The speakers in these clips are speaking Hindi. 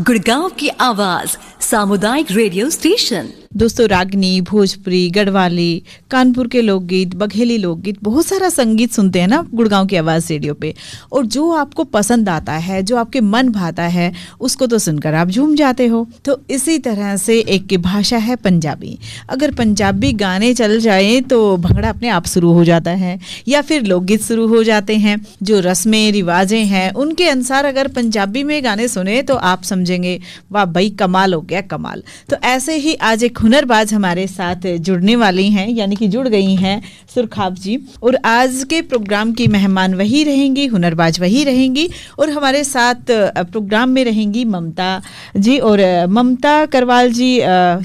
गुड़गांव की आवाज सामुदायिक रेडियो स्टेशन। दोस्तों, रागनी, भोजपुरी, गढ़वाली, कानपुर के लोकगीत, बघेली लोकगीत, बहुत सारा संगीत सुनते हैं ना गुड़गांव की आवाज़ रेडियो पे। और जो आपको पसंद आता है, जो आपके मन भाता है, उसको तो सुनकर आप झूम जाते हो। तो इसी तरह से एक की भाषा है पंजाबी। अगर पंजाबी गाने चल जाएं तो भंगड़ा अपने आप शुरू हो जाता है, या फिर लोकगीत शुरू हो जाते हैं। जो रस्में रिवाजें हैं उनके अनुसार अगर पंजाबी में गाने सुने तो आप समझेंगे वाह भाई, कमाल हो गया, कमाल। तो ऐसे ही आज एक हुनरबाज हमारे साथ जुड़ने वाली हैं, यानी कि जुड़ गई हैं सुरखाब जी। और आज के प्रोग्राम की मेहमान वही रहेंगी, हुनरबाज वही रहेंगी, और हमारे साथ प्रोग्राम में रहेंगी ममता जी। और ममता करवाल जी,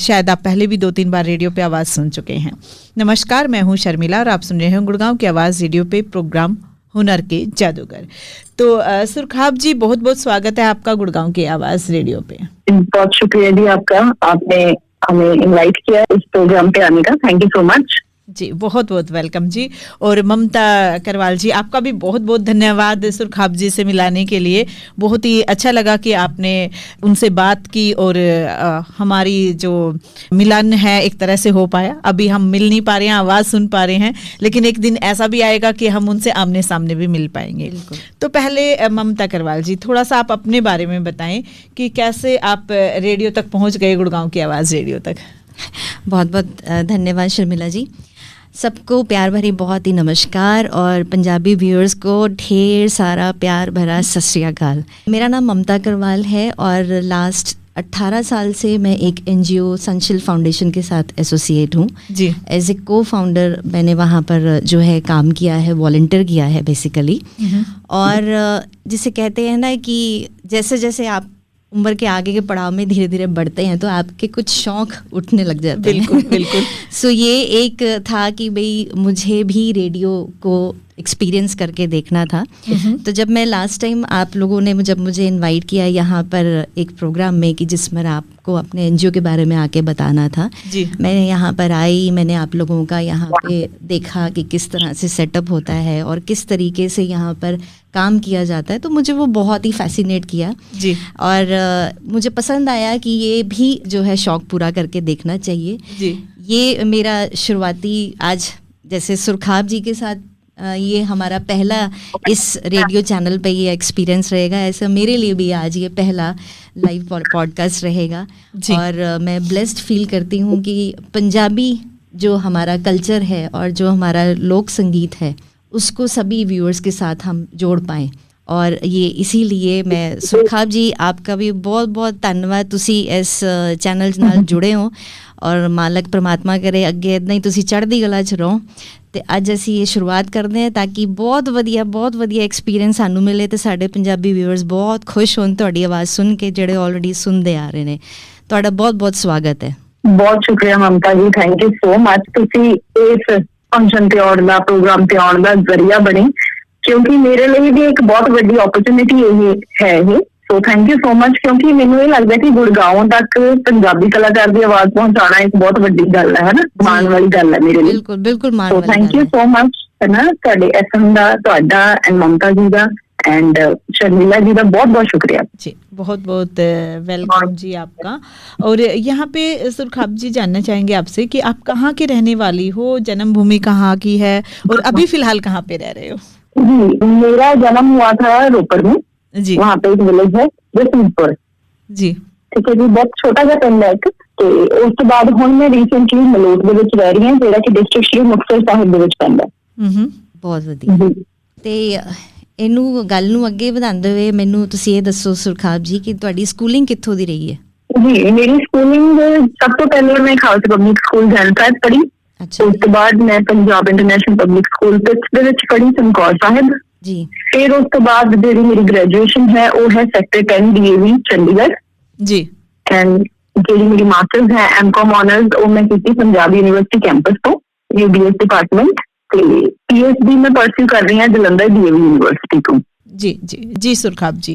शायद आप पहले भी 2-3 बार रेडियो पे आवाज़ सुन चुके हैं। नमस्कार, मैं हूँ शर्मिला और आप सुन रहे हैं गुड़गांव की आवाज़ रेडियो पे प्रोग्राम हुनर के जादूगर। तो सुरखाब जी, बहुत बहुत स्वागत है आपका गुड़गांव की आवाज़ रेडियो पे। बहुत शुक्रिया जी आपका, आपने हमें इनवाइट किया इस प्रोग्राम पे आने का। थैंक यू सो मच जी, बहुत बहुत वेलकम जी। और ममता करवाल जी, आपका भी बहुत बहुत धन्यवाद सुरखाब जी से मिलाने के लिए। बहुत ही अच्छा लगा कि आपने उनसे बात की और हमारी जो मिलन है एक तरह से हो पाया। अभी हम मिल नहीं पा रहे हैं, आवाज़ सुन पा रहे हैं, लेकिन एक दिन ऐसा भी आएगा कि हम उनसे आमने सामने भी मिल पाएंगे। तो पहले ममता करवाल जी, थोड़ा सा आप अपने बारे में बताएं कि कैसे आप रेडियो तक पहुँच गए, गुड़गांव की आवाज़ रेडियो तक। बहुत बहुत धन्यवाद शर्मिला जी। सबको प्यार भरी बहुत ही नमस्कार, और पंजाबी व्यूअर्स को ढेर सारा प्यार भरा सत श्री अकाल। मेरा नाम ममता करवाल है और लास्ट 18 साल से मैं एक NGO सनशिल्ड फाउंडेशन के साथ एसोसिएट हूँ जी। एज ए को फाउंडर मैंने वहाँ पर जो है काम किया है, वॉलंटियर किया है बेसिकली। और जिसे कहते हैं ना कि जैसे जैसे आप उम्र के आगे के पड़ाव में धीरे धीरे बढ़ते हैं तो आपके कुछ शौक उठने लग जाते हैं। बिल्कुल बिल्कुल। सो ये एक था कि भाई मुझे भी रेडियो को एक्सपीरियंस करके देखना था। तो जब मैं लास्ट टाइम आप लोगों ने जब मुझे इनवाइट किया यहाँ पर एक प्रोग्राम में कि जिसमें आपको अपने NGO के बारे में आके बताना था जी, मैंने यहाँ पर आई, मैंने आप लोगों का यहाँ पे देखा कि किस तरह से सेटअप होता है और किस तरीके से यहाँ पर काम किया जाता है, तो मुझे वो बहुत ही फैसिनेट किया जी। और मुझे पसंद आया कि ये भी जो है शौक पूरा करके देखना चाहिए जी। ये मेरा शुरुआती आज जैसे सुरखाब जी के साथ ये हमारा पहला इस रेडियो चैनल पे ये एक्सपीरियंस रहेगा, ऐसा मेरे लिए भी आज ये पहला लाइव पॉडकास्ट रहेगा। और मैं ब्लेस्ड फील करती हूँ कि पंजाबी जो हमारा कल्चर है और जो हमारा लोक संगीत है उसको सभी व्यूअर्स के साथ हम जोड़ पाएँ। और ये इसीलिए मैं सुरखाब जी आपका भी बहुत बहुत धन्यवाद, तुसी इस चैनल नाल जुड़े हो और मालक परमात्मा करे अगे इदां ही तुसी चढ़दी कला च रहो। ਤੇ ਅੱਜ ਅਸੀਂ ਇਹ ਸ਼ੁਰੂਆਤ ਕਰਦੇ ਹਾਂ ਤਾਂ ਕਿ ਬਹੁਤ ਵਧੀਆ ਐਕਸਪੀਰੀਅੰਸ ਸਾਨੂੰ ਮਿਲੇ ਤੇ ਸਾਡੇ ਪੰਜਾਬੀ ਵਿਊਅਰਸ ਬਹੁਤ ਖੁਸ਼ ਹੋਣ ਤੁਹਾਡੀ ਆਵਾਜ਼ ਸੁਣ ਕੇ, ਜਿਹੜੇ ਆਲਰੇਡੀ ਸੁਣਦੇ ਆ ਰਹੇ ਨੇ। ਤੁਹਾਡਾ ਬਹੁਤ ਸਵਾਗਤ ਹੈ। ਬਹੁਤ ਸ਼ੁਕਰੀਆ ਮਮਤਾ ਜੀ, ਥੈਂਕ ਯੂ ਸੋ ਮਚ। ਤੁਸੀਂ ਇਸ ਫੰਕਸ਼ਨ ਤੇ ਆਉਣ ਦਾ, ਪ੍ਰੋਗਰਾਮ ਤੇ ਆਉਣ ਦਾ ਜ਼ਰੀਆ ਬਣੇ, ਕਿਉਂਕਿ ਮੇਰੇ ਲਈ ਵੀ ਇੱਕ ਬਹੁਤ ਵੱਡੀ ਓਪਰਚੁਨਿਟੀ ਇਹ ਹੈ। So thank you so much, ਕਿਉਂਕਿ ਮੈਨੂੰ ਇਹ ਲੱਗਦਾ ਕਿ ਗੁੜਗਾਉਂ ਤੱਕ ਪੰਜਾਬੀ ਕਲਾਕਾਰ ਦੀ ਆਵਾਜ਼ ਪਹੁੰਚਾਉਣਾ ਇੱਕ ਬਹੁਤ ਵੱਡੀ ਗੱਲ ਹੈ, ਹਨਾ, ਮਾਣ ਵਾਲੀ ਗੱਲ ਹੈ ਮੇਰੇ ਲਈ। ਬਿਲਕੁਲ ਮਾਣ ਵਾਲੀ। ਥੈਂਕ ਯੂ ਸੋ ਮਚ, ਹੈ ਨਾ, ਤੁਹਾਡੇ FM ਦਾ, ਤੁਹਾਡਾ ਐਂਡ ਮਮਤਾ ਜੀ ਦਾ एंड शर्मिला जी का बहुत बहुत शुक्रिया जी। बहुत बहुत वेलकम जी आपका। और यहाँ पे सुरखाब जी जानना चाहेंगे आपसे कि आप कहाँ के रहने वाली हो, जन्मभूमि कहाँ की है और अभी फिलहाल कहाँ पे रह रहे हो? जी, मेरा जन्म हुआ था रोपड़ में जी, वहाँ पे एक विलेज है जसमीतपुर जी, ठीक है जी, बहुत छोटा सा पिंड है एक। ਤੇ ਉਸ ਤੋਂ ਬਾਅਦ ਹੁਣ ਮੈਂ ਰੀਸੈਂਟਲੀ ਮਲੋਟ ਦੇ ਵਿੱਚ ਰਹਿ ਰਹੀ ਹਾਂ, ਜਿਹੜਾ ਕਿ ਡਿਸਟ੍ਰਿਕਟ ਸ਼੍ਰੀ ਮੁਕਤਸਰ ਸਾਹਿਬ ਦੇ ਵਿੱਚ ਪੈਂਦਾ। ਬਹੁਤ ਵਧੀਆ। ਤੇ ਇਹਨੂੰ ਗੱਲ ਨੂੰ ਅੱਗੇ ਵਧਾਉਂਦੇ ਹੋਏ ਮੈਨੂੰ ਤੁਸੀਂ ਇਹ ਦੱਸੋ ਸੁਰਖਾਬ ਜੀ ਕਿ ਤੁਹਾਡੀ ਸਕੂਲਿੰਗ ਕਿੱਥੋਂ ਦੀ ਰਹੀ ਹੈ? ਜੀ, ਮੇਰੀ ਸਕੂਲਿੰਗ ਸਭ ਤੋਂ ਪਹਿਲੇ ਮੈਂ ਖਾਲਸਾ ਪਬਲਿਕ ਸਕੂਲ ਜੈਨਪਾਟ ਪੜ੍ਹੀ। ਉਸ ਤੋਂ ਬਾਅਦ ਮੈਂ ਪੰਜਾਬ ਇੰਟਰਨੈਸ਼ਨਲ ਪਬਲਿਕ ਸਕੂਲ ਦੇ ਵਿੱਚ ਪੜ੍ਹੀ ਚਮਕੌਰ ਸਾਹਿਬ ਜੀ। ਫਿਰ ਉਸ ਤੋਂ ਬਾਅਦ ਜਿਹੜੀ ਮੇਰੀ ਗ੍ਰੈਜੂਏਸ਼ਨ ਹੈ ਉਹ ਹੈ ਸੈਕਟਰ 10 DAV ਚੰਡੀਗੜ੍ਹ ਜੀ। ਐਂਡ ਜਿਹੜੀ ਮੇਰੀ ਮਾਸਟਰਸ ਹੈ M.Com ਆਨਰਸ ਉਹ ਮੈਂ ਕੀਤੀ ਪੰਜਾਬ ਯੂਨੀਵਰਸਿਟੀ ਕੈਂਪਸ ਤੋਂ, UBS डिपार्टमेंट। PhD में परस्यू कर रही हैं जलंधर DAV यूनिवर्सिटी को। जी जी जी सुरखाब जी।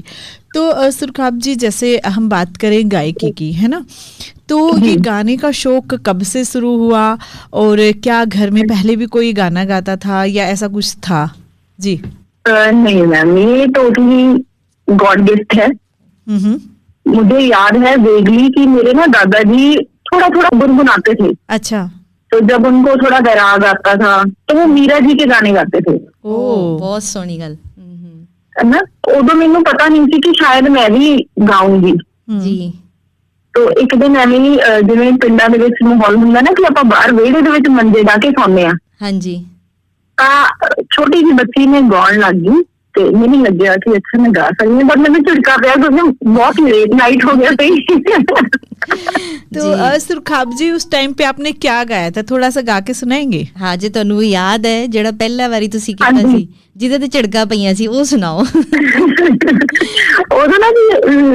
तो सुरखाब जी, जैसे हम बात करें गायकी की, है ना, तो ये गाने का शौक कब से शुरू हुआ और क्या घर में पहले भी कोई गाना गाता था या ऐसा कुछ था? जी नहीं मैम, ये टोटली गॉड गिफ्ट है। मुझे याद है वेगली कि मेरे ना दादाजी थोड़ा थोड़ा गुनगुनाते थे। अच्छा। तो जब उनको थोड़ा दराग आता था तो वो मीरा जी के गाने गाते थे। बहुत सोहनी गल है ना। उदो मैनू पता नहीं सी कि शायद मैं भी गाऊंगी जी। तो एक दिन ਐਵੇਂ ਜਿਵੇਂ ਪਿੰਡਾਂ ਦੇ ਵਿੱਚ ਮਾਹੌਲ ਹੁੰਦਾ ਨਾ ਕਿ ਆਪਾਂ ਬਾਹਰ ਵਿਹੜੇ ਦੇ ਵਿੱਚ ਮੰਜੇ ਢਾ ਕੇ ਸੌਂਦੇ ਆ। ਹਾਂਜੀ। ਤਾਂ ਛੋਟੀ ਜਿਹੀ ਬੱਚੀ ਨੇ ਗਾਉਣ ਲੱਗ ਗਈ ਤੇ ਮੈਨੂੰ ਲੱਗਿਆ ਕਿ ਅੱਛਾ मैं गा सकती हूँ, पर मैं ਝਿੜਕਾ ਪਿਆ क्योंकि बहुत लेट नाइट हो गया थी। तो सुरखाब जी उस टाइम पे आपने क्या गाया था, थोड़ा सा गा के सुनाएंगे? हाँ जे ਤੁਹਾਨੂੰ याद है ਜਿਹੜਾ ਪਹਿਲਾ ਵਾਰੀ ਤੁਸੀਂ ਕੀਤਾ ਸੀ ਜਿਹਦੇ ਤੇ ਝਿੜਕਾਂ ਪਈਆਂ ਸੀ ਉਹ ਸੁਣਾਓ। ਉਹਦਾ ਨਾ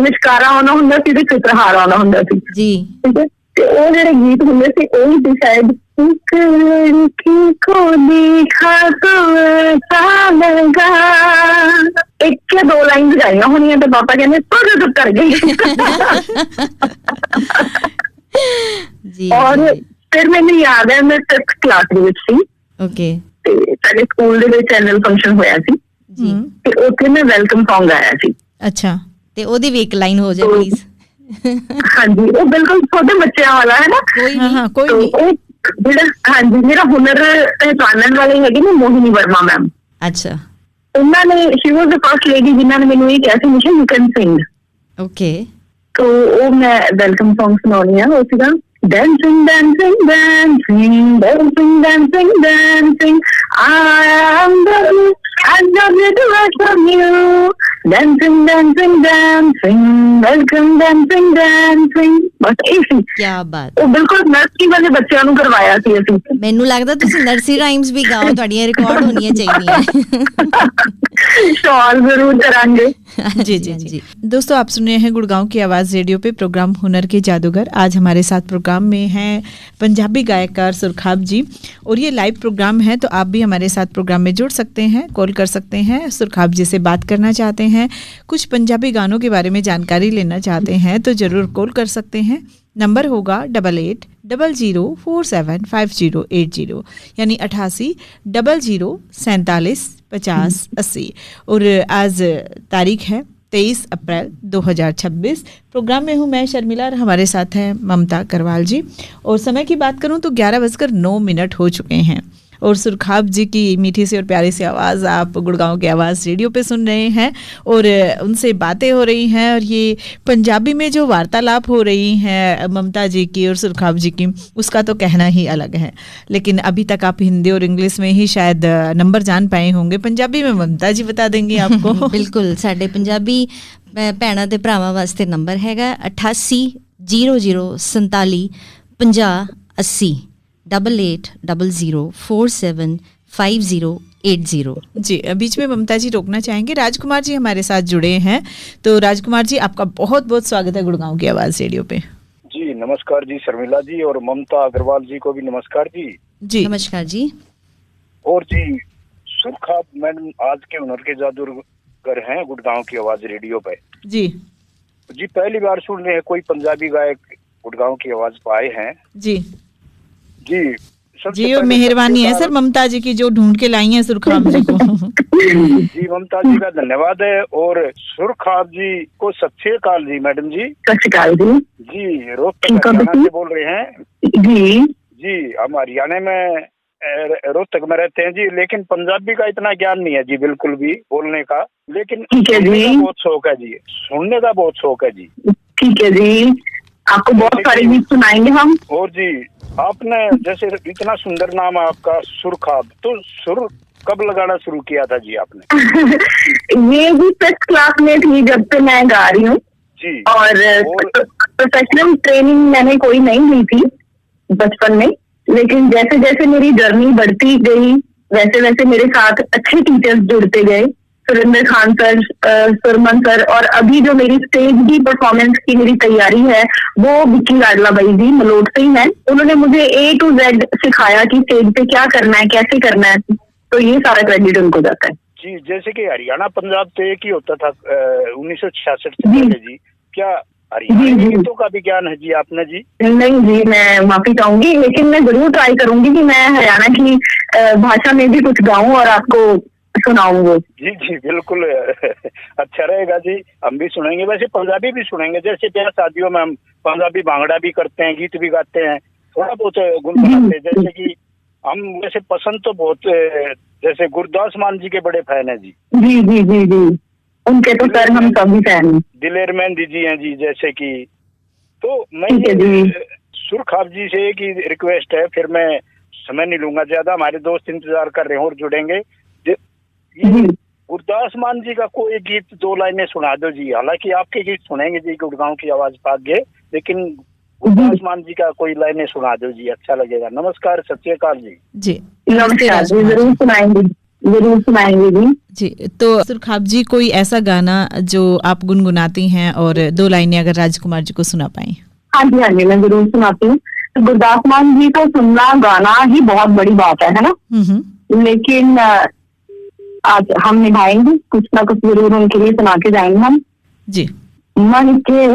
ਨਿਸ਼ਕਾਰਾ ਆਉਣਾ ਹੁੰਦਾ ਸੀ ਤੇ ਚਿੱਤਰਹਾਰ ਆਉਣਾ ਹੁੰਦਾ ਸੀ ਜੀ। ਠੀਕ ਹੈ। ਤੇ ਉਹ ਜਿਹੜੇ ਗੀਤ ਹੁੰਦੇ ਸੀ ਉਹ ਹੀ ਸ਼ਾਇਦ ਇੱਕ ਲੜਕੀ को देखा तो ऐसा लगा, एक या दो लाइन गाइया होनिया तो पापा कहने तो कर गई। जी। और फिर मैंने याद है मैं 6th क्लास ਦੇ ਵਿੱਚ ਸੀ। ओके। ਤੇ ਸਾਡੇ ਸਕੂਲ ਦੇ ਵਿੱਚ ਐਨੂਅਲ ਫੰਕਸ਼ਨ ਹੋਇਆ ਸੀ ਜੀ। ਤੇ ਉੱਥੇ ਮੈਂ ਵੈਲਕਮ ਸੌਂਗ ਗਾਇਆ ਸੀ। ਅੱਛਾ। ਤੇ ਉਹਦੀ ਵੀ ਇੱਕ ਲਾਈਨ ਹੋ ਜਾਏ ਪਲੀਜ਼। ਹਾਂਜੀ ਉਹ ਬਿਲਕੁਲ ਛੋਟੇ ਬੱਚਿਆਂ ਵਾਲਾ ਹੈ ਨਾ। ਕੋਈ ਹਾਂ ਕੋਈ ਨਹੀਂ। ਜਿਹੜਾ ਹਾਂਜੀ ਮੇਰਾ ਹੁਨਰ ਪਹਿਚਾਨਣ ਵਾਲੇ ਹੈਗੇ ਨੇ ਮੋਹਿਨੀ ਵਰਮਾ ਮੈਮ। ਅੱਛਾ। ਉਹਨਾਂ ਨੇ ਸ਼ੀ ਵਾਸ ਦ ਫਰਸਟ ਲੇਡੀ ਜਿਨ੍ਹਾਂ ਨੇ ਮੈਨੂੰ ਇਹ ਕਿਹਾ ਸੀ ਨਿਸ਼ਾ ਯੂ ਕੈਨ ਸਿੰਗ। ਓਕੇ। तो वो मैं वेलकम सॉन्ग सुनानी है। वो सीगा dancing dancing dancing dancing dancing dancing I love you to welcome you dancing dancing dancing welcome dancing dancing। बस ऐसी क्या बात। वो बिल्कुल नर्सरी वाले बच्चों ਨੂੰ ਕਰਵਾਇਆ ਸੀ ਅਸੀਂ। ਮੈਨੂੰ ਲੱਗਦਾ ਤੁਸੀਂ ਨਰਸਰੀ ਰਾਈਮਸ ਵੀ ਗਾਓ, ਤੁਹਾਡੀਆਂ ਰਿਕਾਰਡ ਹੋਣੀਆਂ ਚਾਹੀਦੀਆਂ। शॉल जरूर कराएंगे। जी जी जी। दोस्तों आप सुन रहे हैं गुड़गांव की आवाज़ रेडियो पे प्रोग्राम हुनर के जादूगर। आज हमारे साथ प्रोग्राम में हैं पंजाबी गायकार सुरखाब जी और ये लाइव प्रोग्राम है तो आप भी हमारे साथ प्रोग्राम में जुड़ सकते हैं, कॉल कर सकते हैं, सुरखाब जी से बात करना चाहते हैं, कुछ पंजाबी गानों के बारे में जानकारी लेना चाहते हैं तो ज़रूर कॉल कर सकते हैं। नंबर होगा 8800475080 यानी 8800475080। और आज तारीख है 23 अप्रैल 2026। प्रोग्राम में हूँ मैं शर्मिला और हमारे साथ हैं ममता करवाल जी। और समय की बात करूँ तो 11:09 हो चुके हैं और सुरखाब जी की मीठी सी और प्यारी सी आवाज़ आप गुड़गांव की आवाज़ रेडियो पे सुन रहे हैं और उनसे बातें हो रही हैं। और ये पंजाबी में जो वार्तालाप हो रही हैं ममता जी की और सुरखाब जी की उसका तो कहना ही अलग है। लेकिन अभी तक आप हिंदी और इंग्लिश में ही शायद नंबर जान पाए होंगे, पंजाबी में ममता जी बता देंगी आपको। बिल्कुल साढ़े पंजाबी भैणों ते भरावां वास्ते नंबर हैगा 8800475080 8800475080। जी बीच में ममता जी रोकना चाहेंगे। राजकुमार जी हमारे साथ जुड़े हैं तो राजकुमार जी आपका बहुत बहुत स्वागत है गुड़गांव की आवाज़ रेडियो पे। जी नमस्कार जी शर्मिला जी और ममता अग्रवाल जी को भी नमस्कार जी। जी नमस्कार जी। और जी सुरखाब मैडम आज के हुनर के जादूगर हैं गुड़गांव की आवाज़ रेडियो पे। जी जी पहली बार सुन रहे हैं कोई पंजाबी गायक गुड़गांव की आवाज़ पाए हैं। जी जी जी और मेहरबानी है सर ममता जी की जो ढूंढ के लाई हैं सुरखाब जी को। जी ममता जी का धन्यवाद है। और सुरखाब जी को सत श्री अकाल जी मैडम जी। सत श्री अकाल जी। जी रोहतक हरियाणा से बोल रहे हैं। जी जी हम हरियाणा में रोहतक में रहते हैं जी, लेकिन पंजाबी का इतना ज्ञान नहीं है जी बिल्कुल भी बोलने का, लेकिन सुनने का बहुत शौक है जी, सुनने का बहुत शौक है जी। ठीक है जी आपको बहुत सारे गीत सुनाएंगे हम। और जी आपने जैसे इतना सुंदर नाम है आपका सुरखाब, तो सुर कब लगाना शुरू किया था जी आपने? ये भी 6th क्लास में थी जब से मैं गा रही हूँ जी। और प्रोफेशनल ट्रेनिंग मैंने कोई नहीं ली थी बचपन में, लेकिन जैसे जैसे मेरी जर्नी बढ़ती गई वैसे वैसे मेरे साथ अच्छे टीचर्स जुड़ते गए, Surendra Khan sir, Surman sir. और अभी जो मेरी स्टेज की परफॉर्मेंस की मेरी तैयारी है वो विक्की लाडला बाई जी मलोट से ही है। उन्होंने मुझे A to Z सिखाया कि स्टेज पे क्या करना है, कैसे करना है, तो ये सारा क्रेडिट उनको जाता है जी। जैसे कि हरियाणा पंजाब तो एक ही होता था 1966 से पहले जी, क्या हरियाणा गीतों का भी ज्ञान है जी आपने जी? नहीं जी मैं माफी चाहूंगी, लेकिन मैं जरूर ट्राई करूंगी कि मैं हरियाणा की भाषा में भी कुछ गाऊं और आपको सुनाऊं वो। जी जी बिल्कुल अच्छा रहेगा जी, हम भी सुनेंगे। वैसे पंजाबी भी सुनेंगे, जैसे ब्याह शादियों में हम पंजाबी भांगड़ा भी करते हैं, गीत भी गाते हैं, थोड़ा बहुत गुनगुनाते हैं। जैसे कि हम वैसे पसंद तो बहुत, जैसे गुरदास मान जी के बड़े फैन है जी। जी जी जी जी, उनके तो सर हम सभी फैन हैं। दिलेर मेहंदी जी हैं जी, जैसे कि। तो मैं सुरखाब जी से एक ही रिक्वेस्ट है, फिर मैं समय नहीं लूंगा ज्यादा, हमारे दोस्त इंतजार कर रहे हैं और जुड़ेंगे। गुरदास मान जी का कोई गीत 2 लाइनें सुना दो जी। हालांकि आपके गीत सुनेंगे जी, गुड़गांव की आवाज भाग्य, लेकिन गुरदास मान जी का कोई लाइनें सुना दो जी, अच्छा लगेगा। नमस्कार, सत श्री अकाल जी। जी नमस्कार जी, जरूर सुनाएंगे, जरूर सुनाएंगे जी। जी, तो सुरखाब जी कोई ऐसा गाना जो आप गुनगुनाती हैं और 2 लाइनें अगर राजकुमार जी को सुना पाए। हाँ जी, मैं जरूर सुनाती हूँ। तो गुरदास मान जी को सुनना, गाना ही बहुत बड़ी बात है ना। लेकिन आज हम निभाएंगे, कुछ ना कुछ जरूर उनके लिए सुना के जाएंगे हम जी। मन के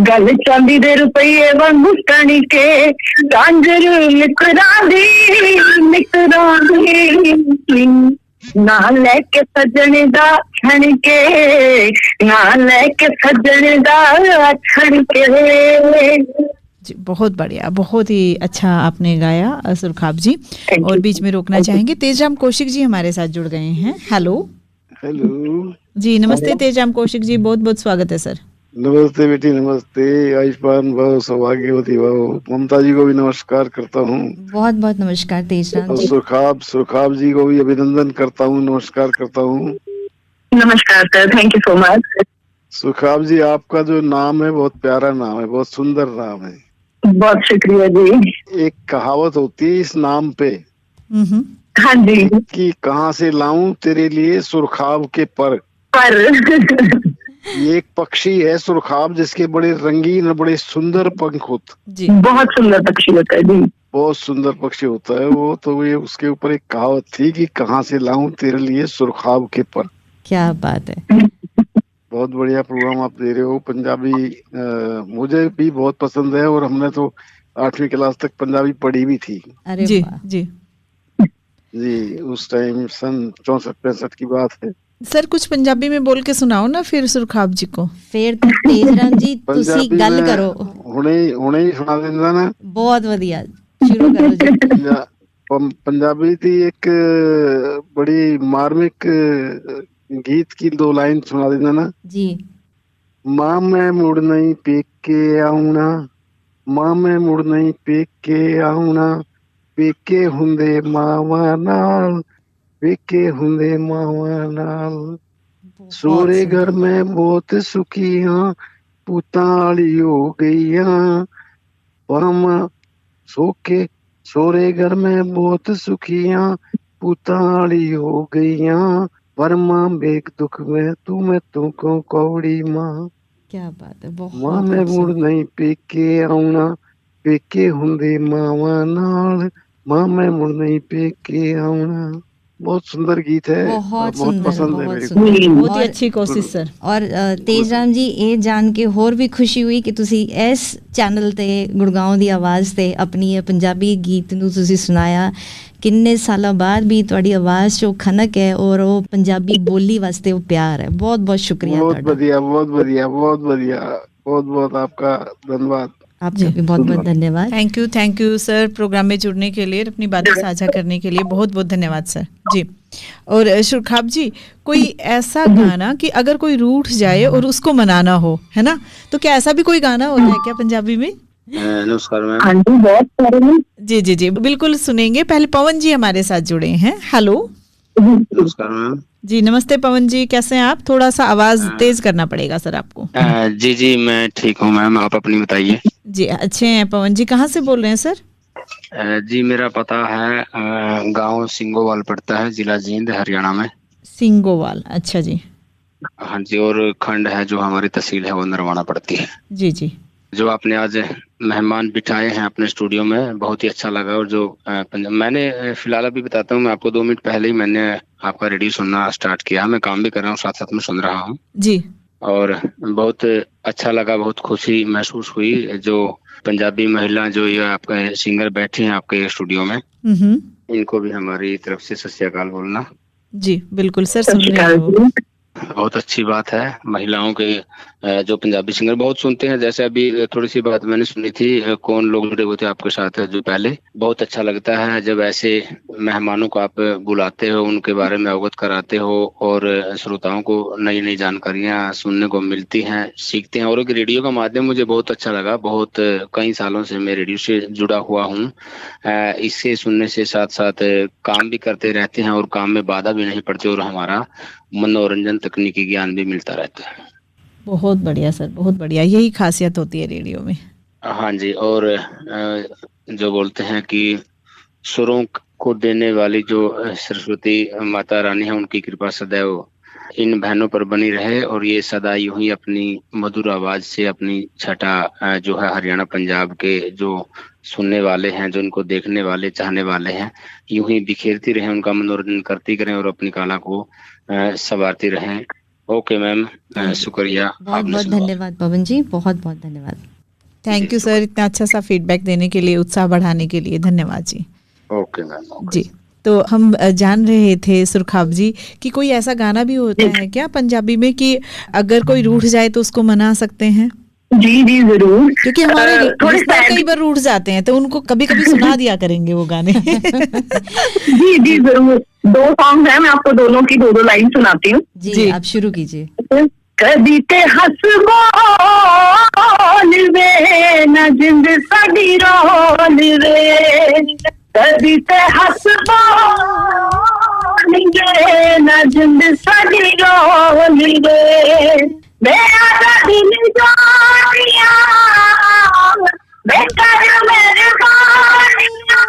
गल चांदी दे रुपये वांगू टणी के, कांजर निकरा दी ना लेके सजने दा छण के, ना लेके सजने दा छण के। जी, बहुत बढ़िया, बहुत ही अच्छा आपने गाया सुरखाब जी। और बीच में रोकना चाहेंगे, तेजराम कौशिक जी हमारे साथ जुड़ गए हैं। हेलो जी, नमस्ते तेजराम कौशिक जी, बहुत बहुत स्वागत है सर। नमस्ते बेटी, नमस्ते। आयुष्मान भव, सौभाग्यवती भव। ममता जी को भी नमस्कार करता हूँ। बहुत बहुत नमस्कार तेजराम जी। सुरखाब जी को भी अभिनंदन करता हूँ, नमस्कार करता हूँ। नमस्कार sir, thank you so much. Surkhab ji, आपका जो नाम है बहुत प्यारा नाम है, बहुत सुंदर नाम है। बहुत शुक्रिया जी। एक कहावत होती है इस नाम पे, हाँ जी, कि कहाँ से लाऊं तेरे लिए सुरखाब के पर। ये एक पक्षी है सुरखाब, जिसके बड़े रंगीन और बड़े सुंदर पंख होते। बहुत सुंदर पक्षी होता है जी, बहुत सुंदर पक्षी होता है वो। तो ये उसके ऊपर एक कहावत थी कि कहाँ से लाऊं तेरे लिए सुरखाब के पर। क्या बात है, बहुत बढ़िया प्रोग्राम आप दे रहे हो। पंजाबी मुझे भी बहुत पसंद है, और हमने तो 8वीं क्लास तक पंजाबी पढ़ी भी थी। अरे जी जी जी, उस टाइम सन 64-65 की बात है। सर कुछ पंजाबी में बोल के सुनाओ ना फिर सुरखाब जी को। फिर तो तेजराम जी तुसी गल करो। हुणे ही सुना देना ना। बहुत बढ़िया, शुरू करो जी। पंजाबी थी एक बड़ी मार्मिक गीत की 2 लाइन सुना देना ना जी। मां मैं मुड़ नहीं पेके आउना, मां मैं मुड़ नहीं पेके आउना, पेके हुंदे मावा नाल, पेके हुंदे मावा नाल, सोरे घर में बहुत सुखी हाँ, पुताली हो गई हाँ, परमा सोके सोरे घर में बहुत सुखी हाँ, पुताली हो गई हाँ, परमा बेक दुख में तुम्हें तुमको कौड़ी माँ। क्या बात है, बहुत माँ मैं मुड़ नहीं पेके आउना, पेके हुंदे मावा नाल, माँ मैं मुड़ नहीं पेके आउना। बहुत सुंदर गीत है, बहुत पसंद है मेरे को। बहुत ही अच्छी कोशिश सर। और तेजराम जी ये जान के होर भी खुशी हुई कि तुसी इस चैनल ते गुड़गांव दी आवाज़ ते अपनी ये पंजाबी गीत नू तुसी सुनाया। किन्ने सालों बाद भी तुहाडी आवाज़ जो खनक है और वो पंजाबी बोली वास्ते वो प्यार है। बहुत बहुत शुक्रिया। बहुत बढ़िया, बहुत बढ़िया, बहुत बढ़िया, बहुत बहुत आपका धन्यवाद। आपका भी बहुत बहुत धन्यवाद। थैंक यू सर, प्रोग्राम में जुड़ने के लिए, अपनी बातें साझा करने के लिए बहुत बहुत धन्यवाद सर जी। और सुरखाब जी, कोई ऐसा गाना कि अगर कोई रूठ जाए और उसको मनाना हो, है ना, तो क्या ऐसा भी कोई गाना होता है क्या पंजाबी में? नमस्कार मैम। हाँ जी, बहुत सारे। जी जी जी, बिल्कुल सुनेंगे। पहले पवन जी हमारे साथ जुड़े हैं। हेलो नमस्कार मैम। जी नमस्ते पवन जी, कैसे हैं आप? थोड़ा सा आवाज तेज करना पड़ेगा सर आपको। जी जी मैं ठीक हूँ मैम, आप अपनी बताइए। जी अच्छे हैं पवन जी, कहाँ से बोल रहे हैं सर? जी मेरा पता है गांव सिंगोवाल पड़ता है, जिला जींद, हरियाणा में। सिंगोवाल, अच्छा जी। हाँ जी, और खंड है जो हमारी तहसील है वो नरवाना पड़ती है। जी जी। जो आपने आज मेहमान बिठाए हैं अपने स्टूडियो में, बहुत ही अच्छा लगा। और जो मैंने फिलहाल अभी बताता हूँ मैं आपको, 2 मिनट पहले ही मैंने आपका रेडियो सुनना स्टार्ट किया। मैं काम भी कर रहा हूँ, साथ साथ में सुन रहा हूँ जी। और बहुत अच्छा लगा, बहुत खुशी महसूस हुई। जो पंजाबी महिला जो ये आपके सिंगर बैठे हैं आपके स्टूडियो में, इनको भी हमारी तरफ से सत श्री अकाल बोलना। जी बिल्कुल सर, सुन रहे हो। बहुत अच्छी बात है, महिलाओं के जो पंजाबी सिंगर बहुत सुनते हैं। जैसे अभी थोड़ी सी बात मैंने सुनी थी, कौन लोग जुड़े हुए थे आपके साथ जो पहले, बहुत अच्छा लगता है जब ऐसे मेहमानों को आप बुलाते हो, उनके बारे में अवगत कराते हो और श्रोताओं को नई नई जानकारियां सुनने को मिलती हैं, सीखते हैं। और एक रेडियो का माध्यम मुझे बहुत अच्छा लगा। बहुत कई सालों से मैं रेडियो से जुड़ा हुआ हूँ। इससे सुनने से साथ साथ काम भी करते रहते हैं और काम में बाधा भी नहीं पड़ती और हमारा मनोरंजन तकनीकी ज्ञान भी मिलता रहता है। बहुत बढ़िया सर, बहुत बढ़िया, यही खासियत होती है रेडियो में। हाँ जी। और जो बोलते हैं कि सुरों को देने वाली जो सरस्वती माता रानी है, उनकी कृपा सदैव इन बहनों पर बनी रहे और ये सदा यूं ही अपनी मधुर आवाज से अपनी छटा जो है हरियाणा पंजाब के जो सुनने वाले हैं, जो इनको देखने वाले चाहने वाले हैं, यूं ही बिखेरती रहें, उनका मनोरंजन करती करें और अपनी कला को संवारती रहें। ओके मैम, शुक्रिया। बहुत बहुत धन्यवाद पवन जी, बहुत बहुत धन्यवाद। थैंक यू सर, इतना अच्छा सा फीडबैक देने के लिए, उत्साह बढ़ाने के लिए धन्यवाद जी। Okay ma'am. जी, तो हम जान रहे थे सुरखाब जी कि कोई ऐसा गाना भी होता है क्या पंजाबी में कि अगर कोई रूठ जाए तो उसको मना सकते हैं? जी जी जरूर, क्योंकि हमारे कई बार रूठ जाते हैं, तो उनको कभी कभी सुना दिया करेंगे वो गाने। जी जी जरूर, 2 सॉन्ग हैं, मैं आपको दोनों की 2 लाइन सुनाती हूँ। जी आप शुरू कीजिए। कदी ते हस बोल वे न जिंद साडी रोल वे, कदी ते हस बोल वे न जिंद साडी रोल वे, मेरा दिल जानिया बेकार मेरे बानिया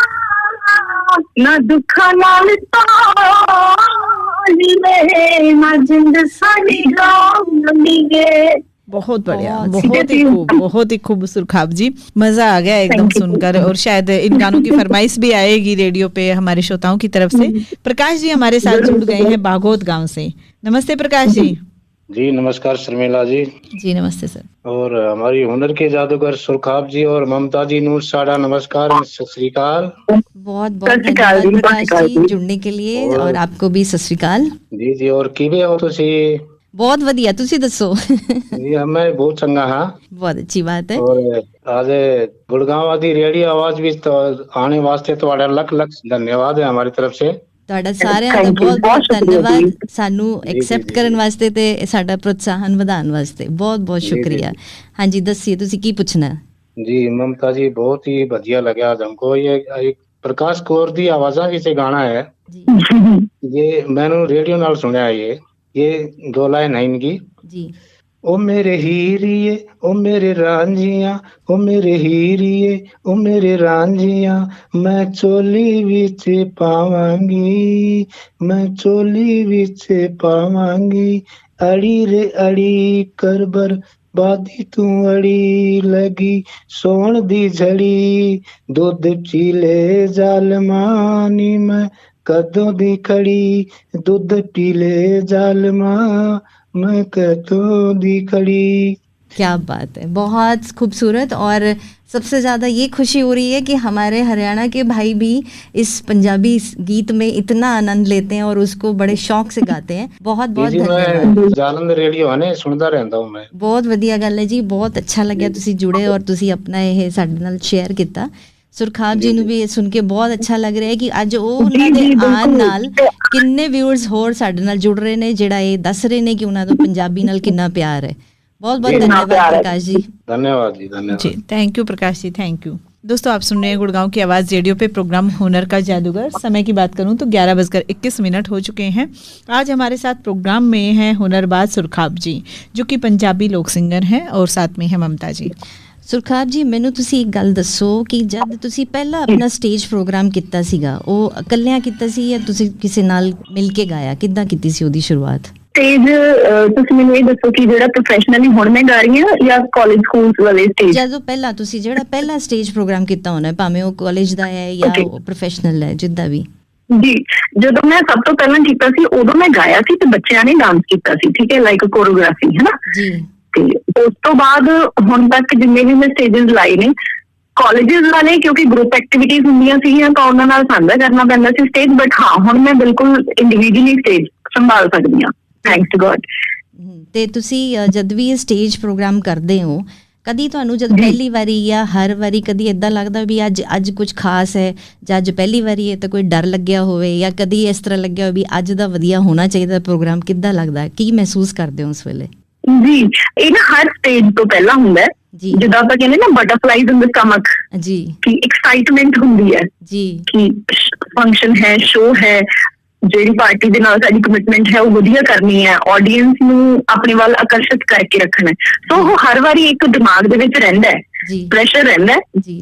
ना दुखा नाल तोली वे ना जिंद साडी रोली वे। बहुत बढ़िया, बहुत ही खूब सुरखाब जी, मजा आ गया एकदम सुनकर। और शायद इन गानों की फरमाइश भी आएगी रेडियो पे हमारे श्रोताओं की तरफ से। प्रकाश जी हमारे साथ जुड़ गए हैं बागोद गांव से। नमस्ते प्रकाश जी। जी नमस्कार शर्मिला जी। जी नमस्ते सर। और हमारी हुनर के जादूगर सुरखाब जी और ममता जी नूर साड़ा, नमस्कार, सत श्री अकाल। बहुत बहुत धन्यवाद प्रकाश जी जुड़ने के लिए, और आपको भी सत श्री अकाल। जी जी, और किवे हो तुसी? बहुत वधिया, तुसी दसो। जी मैं बहुत चंगा हाँ। बहुत अच्छी बात है। और आज गुड़गांव आदि रेडियो आवाज भी तो आने वास्ते ਤੁਹਾਡਾ ਲੱਖ ਲੱਖ धन्यवाद है हमारी तरफ से। ਤੁਹਾਡਾ ਸਾਰਿਆਂ ਦਾ ਬਹੁਤ ਬਹੁਤ ਧੰਨਵਾਦ ਸਾਨੂੰ ਐਕਸੈਪਟ ਕਰਨ ਵਾਸਤੇ ਤੇ ਸਾਡਾ ਪ੍ਰੋਤਸਾਹਨ ਵਧਾਉਣ ਵਾਸਤੇ, ਬਹੁਤ ਬਹੁਤ ਸ਼ੁਕਰੀਆ। ਹਾਂਜੀ ਦੱਸਿए ਤੁਸੀਂ ਕੀ ਪੁੱਛਣਾ? जी ममता जी, बहुत ही बढ़िया लगा आज हमको। ये एक प्रकाश कौर दी आवाजा की से गाना है, ये मैंने रेडियो नाल सुना है। ये 2 लाइन है इनकी जी। ओ मेरे हीरिये ओ मेरे रांझिया, ओ मेरे हीरिये ओ मेरे रांझिया, मैं चोली विच पावांगी, मैं चोली विच पावांगी, अड़ी रे अड़ी करबर बादी तू अड़ी लगी, सोन दी झड़ी दूध पीले जालमानी, मैं कदों दी खड़ी दूध पीले जालमा, मैं कदों दी खड़ी। क्या बात है, बहुत खूबसूरत। और सबसे ज़्यादा ये खुशी हो रही है कि हमारे हरियाणा के भाई भी इस पंजाबी गीत में इतना आनंद लेते हैं और उसको बड़े शौक से गाते हैं। बहुत बहुत धन्यवाद। जालंधर रेडियो है सुनता रहता हूं मैं। बहुत वधिया गल है जी, बहुत अच्छा लग्या तुसी जुड़े और तुसी अपना ये साडे नाल शेयर किया। सुरखाब जी ਨੂੰ ਵੀ ਸੁਣ ਕੇ ਬਹੁਤ ਅੱਛਾ ਲੱਗ ਰਿਹਾ ਹੈ ਕਿ ਅੱਜ ਉਹ ਉਹਨਾਂ ਦੇ ਆਉਣ ਨਾਲ ਕਿੰਨੇ ਵਿਊਅਰਸ ਹੋਰ ਸਾਡੇ ਨਾਲ ਜੁੜ ਰਹੇ ਨੇ, ਜਿਹੜਾ ਇਹ ਦੱਸ ਰਹੇ ਨੇ ਕਿ ਉਹਨਾਂ ਦਾ ਪੰਜਾਬੀ ਨਾਲ ਕਿੰਨਾ ਪਿਆਰ ਹੈ। बहुत बहुत धन्यवाद प्रकाश जी। धन्यवाद जी, धन्यवाद जी, thank you Prakash ji, thank you. दोस्तों आप सुन रहे हैं गुड़गांव की आवाज़ रेडियो पे प्रोग्राम हुनर का जादूगर। समय की बात करूं तो 11:21 हो चुके हैं। आज हमारे साथ प्रोग्राम में हैं हुनरबाज सुरखाब जी, जो कि पंजाबी लोक सिंगर हैं, और साथ में है ममता जी। सुरखाब जी मैनू तुसी एक गल दसो कि जब तुसी पहला अपना स्टेज प्रोग्राम किता सीगा, ਉਹ ਇਕੱਲਿਆਂ ਕੀਤਾ ਸੀ ਜਾਂ ਤੁਸੀਂ ਕਿਸੇ ਨਾਲ ਮਿਲ ਕੇ ਗਾਇਆ? ਕਿੱਦਾਂ ਕੀਤੀ ਸੀ ਉਹਦੀ ਸ਼ੁਰੂਆਤ? ਸਟੇਜ ਤੁਸੀਂ ਮੈਨੂੰ ਇਹ ਦੱਸੋ ਕਿ ਜਿਹੜਾ ਪ੍ਰੋਫੈਸ਼ਨਲੀ ਹੁਣ ਮੈਂ ਗਾ ਰਹੀ ਹਾਂ ਜਾਂ ਕਾਲਜ ਸਕੂਲਸ ਵਾਲੇ ਸਟੇਜ? ਜਦੋਂ ਪਹਿਲਾਂ ਤੁਸੀਂ ਜਿਹੜਾ ਪਹਿਲਾ ਸਟੇਜ ਪ੍ਰੋਗਰਾਮ ਕੀਤਾ ਹੋਣਾ, ਭਾਵੇਂ ਉਹ ਕਾਲਜ ਦਾ ਹੈ ਜਾਂ ਪ੍ਰੋਫੈਸ਼ਨਲ ਹੈ, ਜਿੱਦਾਂ ਵੀ। ਜੀ, ਜਦੋਂ ਮੈਂ ਸਭ ਤੋਂ ਪਹਿਲਾਂ ਕੀਤਾ ਸੀ ਉਦੋਂ ਮੈਂ ਗਾਇਆ ਸੀ ਤੇ ਬੱਚਿਆਂ ਨੇ ਡਾਂਸ ਕੀਤਾ ਸੀ, ਠੀਕ ਹੈ, ਲਾਈਕ ਕੋਰੀਓਗ੍ਰਾਫੀ, ਹੈ ਨਾ ਜੀ। ਤੇ ਉਸ ਤੋਂ ਬਾਅਦ ਹੁਣ ਤੱਕ ਜਿੰਨੇ ਵੀ ਮੈਂ ਸਟੇਜਸ ਲਾਏ ਨੇ, ਕਾਲਜਸ ਵਾਲੇ ਕਿਉਂਕਿ ਗਰੁੱਪ ਐਕਟੀਵਿਟੀਜ਼ ਹੁੰਦੀਆਂ ਸੀਗੀਆਂ ਤਾਂ ਉਹਨਾਂ ਨਾਲ ਸਾਂਝਾ ਕਰਨਾ ਪੈਂਦਾ ਸੀ ਸਟੇਜ, ਬਟ ਹਾਂ ਹੁਣ ਮੈਂ ਬਿਲਕੁਲ ਇੰਡੀਵਿਜੂਅਲੀ ਸਟੇਜ ਸੰਭਾਲ ਸਕਦੀ ਹਾਂ, ਥੈਂਕਸ ਟੂ ਗॉड। ਤੇ ਤੁਸੀਂ ਜਦ ਵੀ ਇਹ ਸਟੇਜ ਪ੍ਰੋਗਰਾਮ ਕਰਦੇ ਹੋ, ਕਦੀ ਤੁਹਾਨੂੰ ਜਦ ਪਹਿਲੀ ਵਾਰੀ ਜਾਂ ਹਰ ਵਾਰੀ ਕਦੀ ਇੱਦਾਂ ਲੱਗਦਾ ਵੀ ਅੱਜ ਕੁਝ ਖਾਸ ਹੈ, ਜਾਂ ਅੱਜ ਪਹਿਲੀ ਵਾਰੀ ਹੈ ਤਾਂ ਕੋਈ ਡਰ ਲੱਗਿਆ ਹੋਵੇ, ਜਾਂ ਕਦੀ ਇਸ ਤਰ੍ਹਾਂ ਲੱਗਿਆ ਹੋਵੇ ਵੀ ਅੱਜ ਦਾ ਵਧੀਆ ਹੋਣਾ ਚਾਹੀਦਾ ਪ੍ਰੋਗਰਾਮ? ਕਿੱਦਾਂ ਲੱਗਦਾ, ਕੀ ਮਹਿਸੂਸ ਕਰਦੇ ਹੋ ਉਸ ਵੇਲੇ? ਜੀ ਇਹ ਨਾ ਹਰ ਸਟੇਜ ਤੋਂ ਪਹਿਲਾਂ ਹੁੰਦਾ ਹੈ, ਜਿੱਦਾਂ ਆਪਾਂ ਕਹਿੰਦੇ ਨਾ ਬਟਰਫਲਾਈਜ਼ ਇਨ ਦ ਸਟਮਕ ਜੀ, ਕਿ ਐਕਸਾਈਟਮੈਂਟ ਹੁੰਦੀ ਹੈ ਜੀ ਕਿ ਫੰਕਸ਼ਨ ਹੈ, ਸ਼ੋ ਹੈ, ਜਿਹੜੀ ਪਾਰਟੀ ਦੇ ਨਾਲ ਸਾਡੀ ਕਮਿਟਮੈਂਟ ਹੈ ਉਹ ਵਧੀਆ ਕਰਨੀ ਹੈ, ਆਡੀਅנס ਨੂੰ ਆਪਣੇ ਵੱਲ ਆਕਰਸ਼ਿਤ ਕਰਕੇ ਰੱਖਣਾ। ਸੋ ਉਹ ਹਰ ਵਾਰੀ ਇੱਕ ਦਿਮਾਗ ਦੇ ਵਿੱਚ ਰਹਿੰਦਾ ਹੈ, ਪ੍ਰੈਸ਼ਰ ਰਹਿੰਦਾ ਹੈ,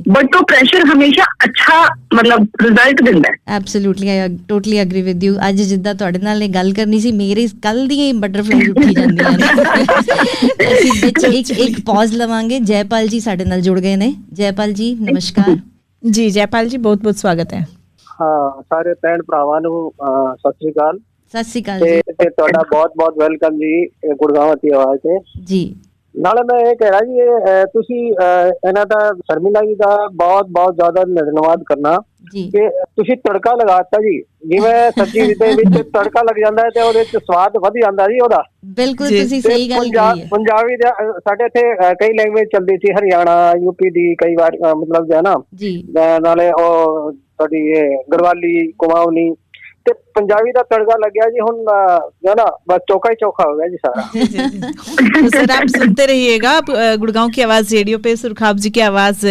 ਬਟ ਉਹ ਪ੍ਰੈਸ਼ਰ ਹਮੇਸ਼ਾ ਅੱਛਾ ਮਤਲਬ ਰਿਜ਼ਲਟ ਦਿੰਦਾ ਹੈ। Absolutely, I totally agri with you. ਅੱਜ ਜਿੱਦਾਂ ਤੁਹਾਡੇ ਨਾਲ ਇਹ ਗੱਲ ਕਰਨੀ ਸੀ, ਮੇਰੇ ਕੱਲ ਦੀਆਂ ਹੀ ਬਟਰਫਲਾਈ ਉੱਠੀ ਜਾਂਦੀਆਂ ਨੇ। ਅਸੀਂ ਵਿੱਚ ਇੱਕ ਪੌਜ਼ ਲਵਾਂਗੇ। ਜੈਪਾਲ ਜੀ ਸਾਡੇ ਨਾਲ ਜੁੜ ਗਏ ਨੇ। ਜੈਪਾਲ ਜੀ ਨਮਸਕਾਰ। ਜੀ ਜੈਪਾਲ ਜੀ ਬਹੁਤ ਬਹੁਤ ਸਵਾਗਤ ਹੈ। ਹਾਂ, ਸਾਰੇ ਭੈਣ ਭਰਾਵਾਂ ਨੂੰ ਸਤਿ ਸ੍ਰੀ ਅਕਾਲ। ਸਤਿ ਸ੍ਰੀ ਅਕਾਲ ਜੀ, ਤੇ ਤੁਹਾਡਾ ਬਹੁਤ ਬਹੁਤ ਵੈਲਕਮ ਜੀ ਗੁੜਗਾਉਂ ਦੀ ਆਵਾਜ਼ ਤੇ ਜੀ। ਨਾਲੇ ਮੈਂ ਇਹ ਕਹਿ ਰਿਹਾ ਜੀ, ਤੁਸੀਂ ਇਹਨਾਂ ਦਾ ਸ਼ਰਮਿਲਾ ਜੀ ਦਾ ਬਹੁਤ ਬਹੁਤ ਜ਼ਿਆਦਾ ਧੰਨਵਾਦ ਕਰਨਾ ਕਿ ਤੁਸੀਂ ਤੜਕਾ ਲਗਾਤਾ ਜੀ। ਜਿਵੇਂ ਸਬਜ਼ੀ ਦੇ ਵਿੱਚ ਤੜਕਾ ਲੱਗ ਜਾਂਦਾ ਹੈ ਤੇ ਉਹਦੇ ਵਿੱਚ ਸਵਾਦ ਵਧ ਜਾਂਦਾ ਜੀ ਉਹਦਾ। ਬਿਲਕੁਲ ਤੁਸੀਂ ਸਹੀ ਗੱਲ ਕਹੀ ਹੈ। ਪੰਜਾਬੀ ਦਾ ਸਾਡੇ ਇੱਥੇ ਕਈ ਲੈਂਗੁਏਜ ਚੱਲਦੀ ਸੀ, ਹਰਿਆਣਾ ਯੂਪੀ ਦੀ ਕਈ ਵਾਰ ਮਤਲਬ ਜੋ ਹੈ ਨਾ ਜੀ, ਨਾਲੇ ਉਹ ਤੁਹਾਡੀ ਇਹ ਗੜਵਾਲੀ ਕੁਮਾਊਨੀ ਤੇ ਪੰਜਾਬੀ ਦਾ ਤੜਕਾ ਲੱਗਿਆ जी। ਹੁਣ जो ना बस चोखा ही चोखा हो गया जी सारा। तो सर आप सुनते रहिएगा, गुड़गांव की आवाज रेडियो पे सुरखाब जी की आवाज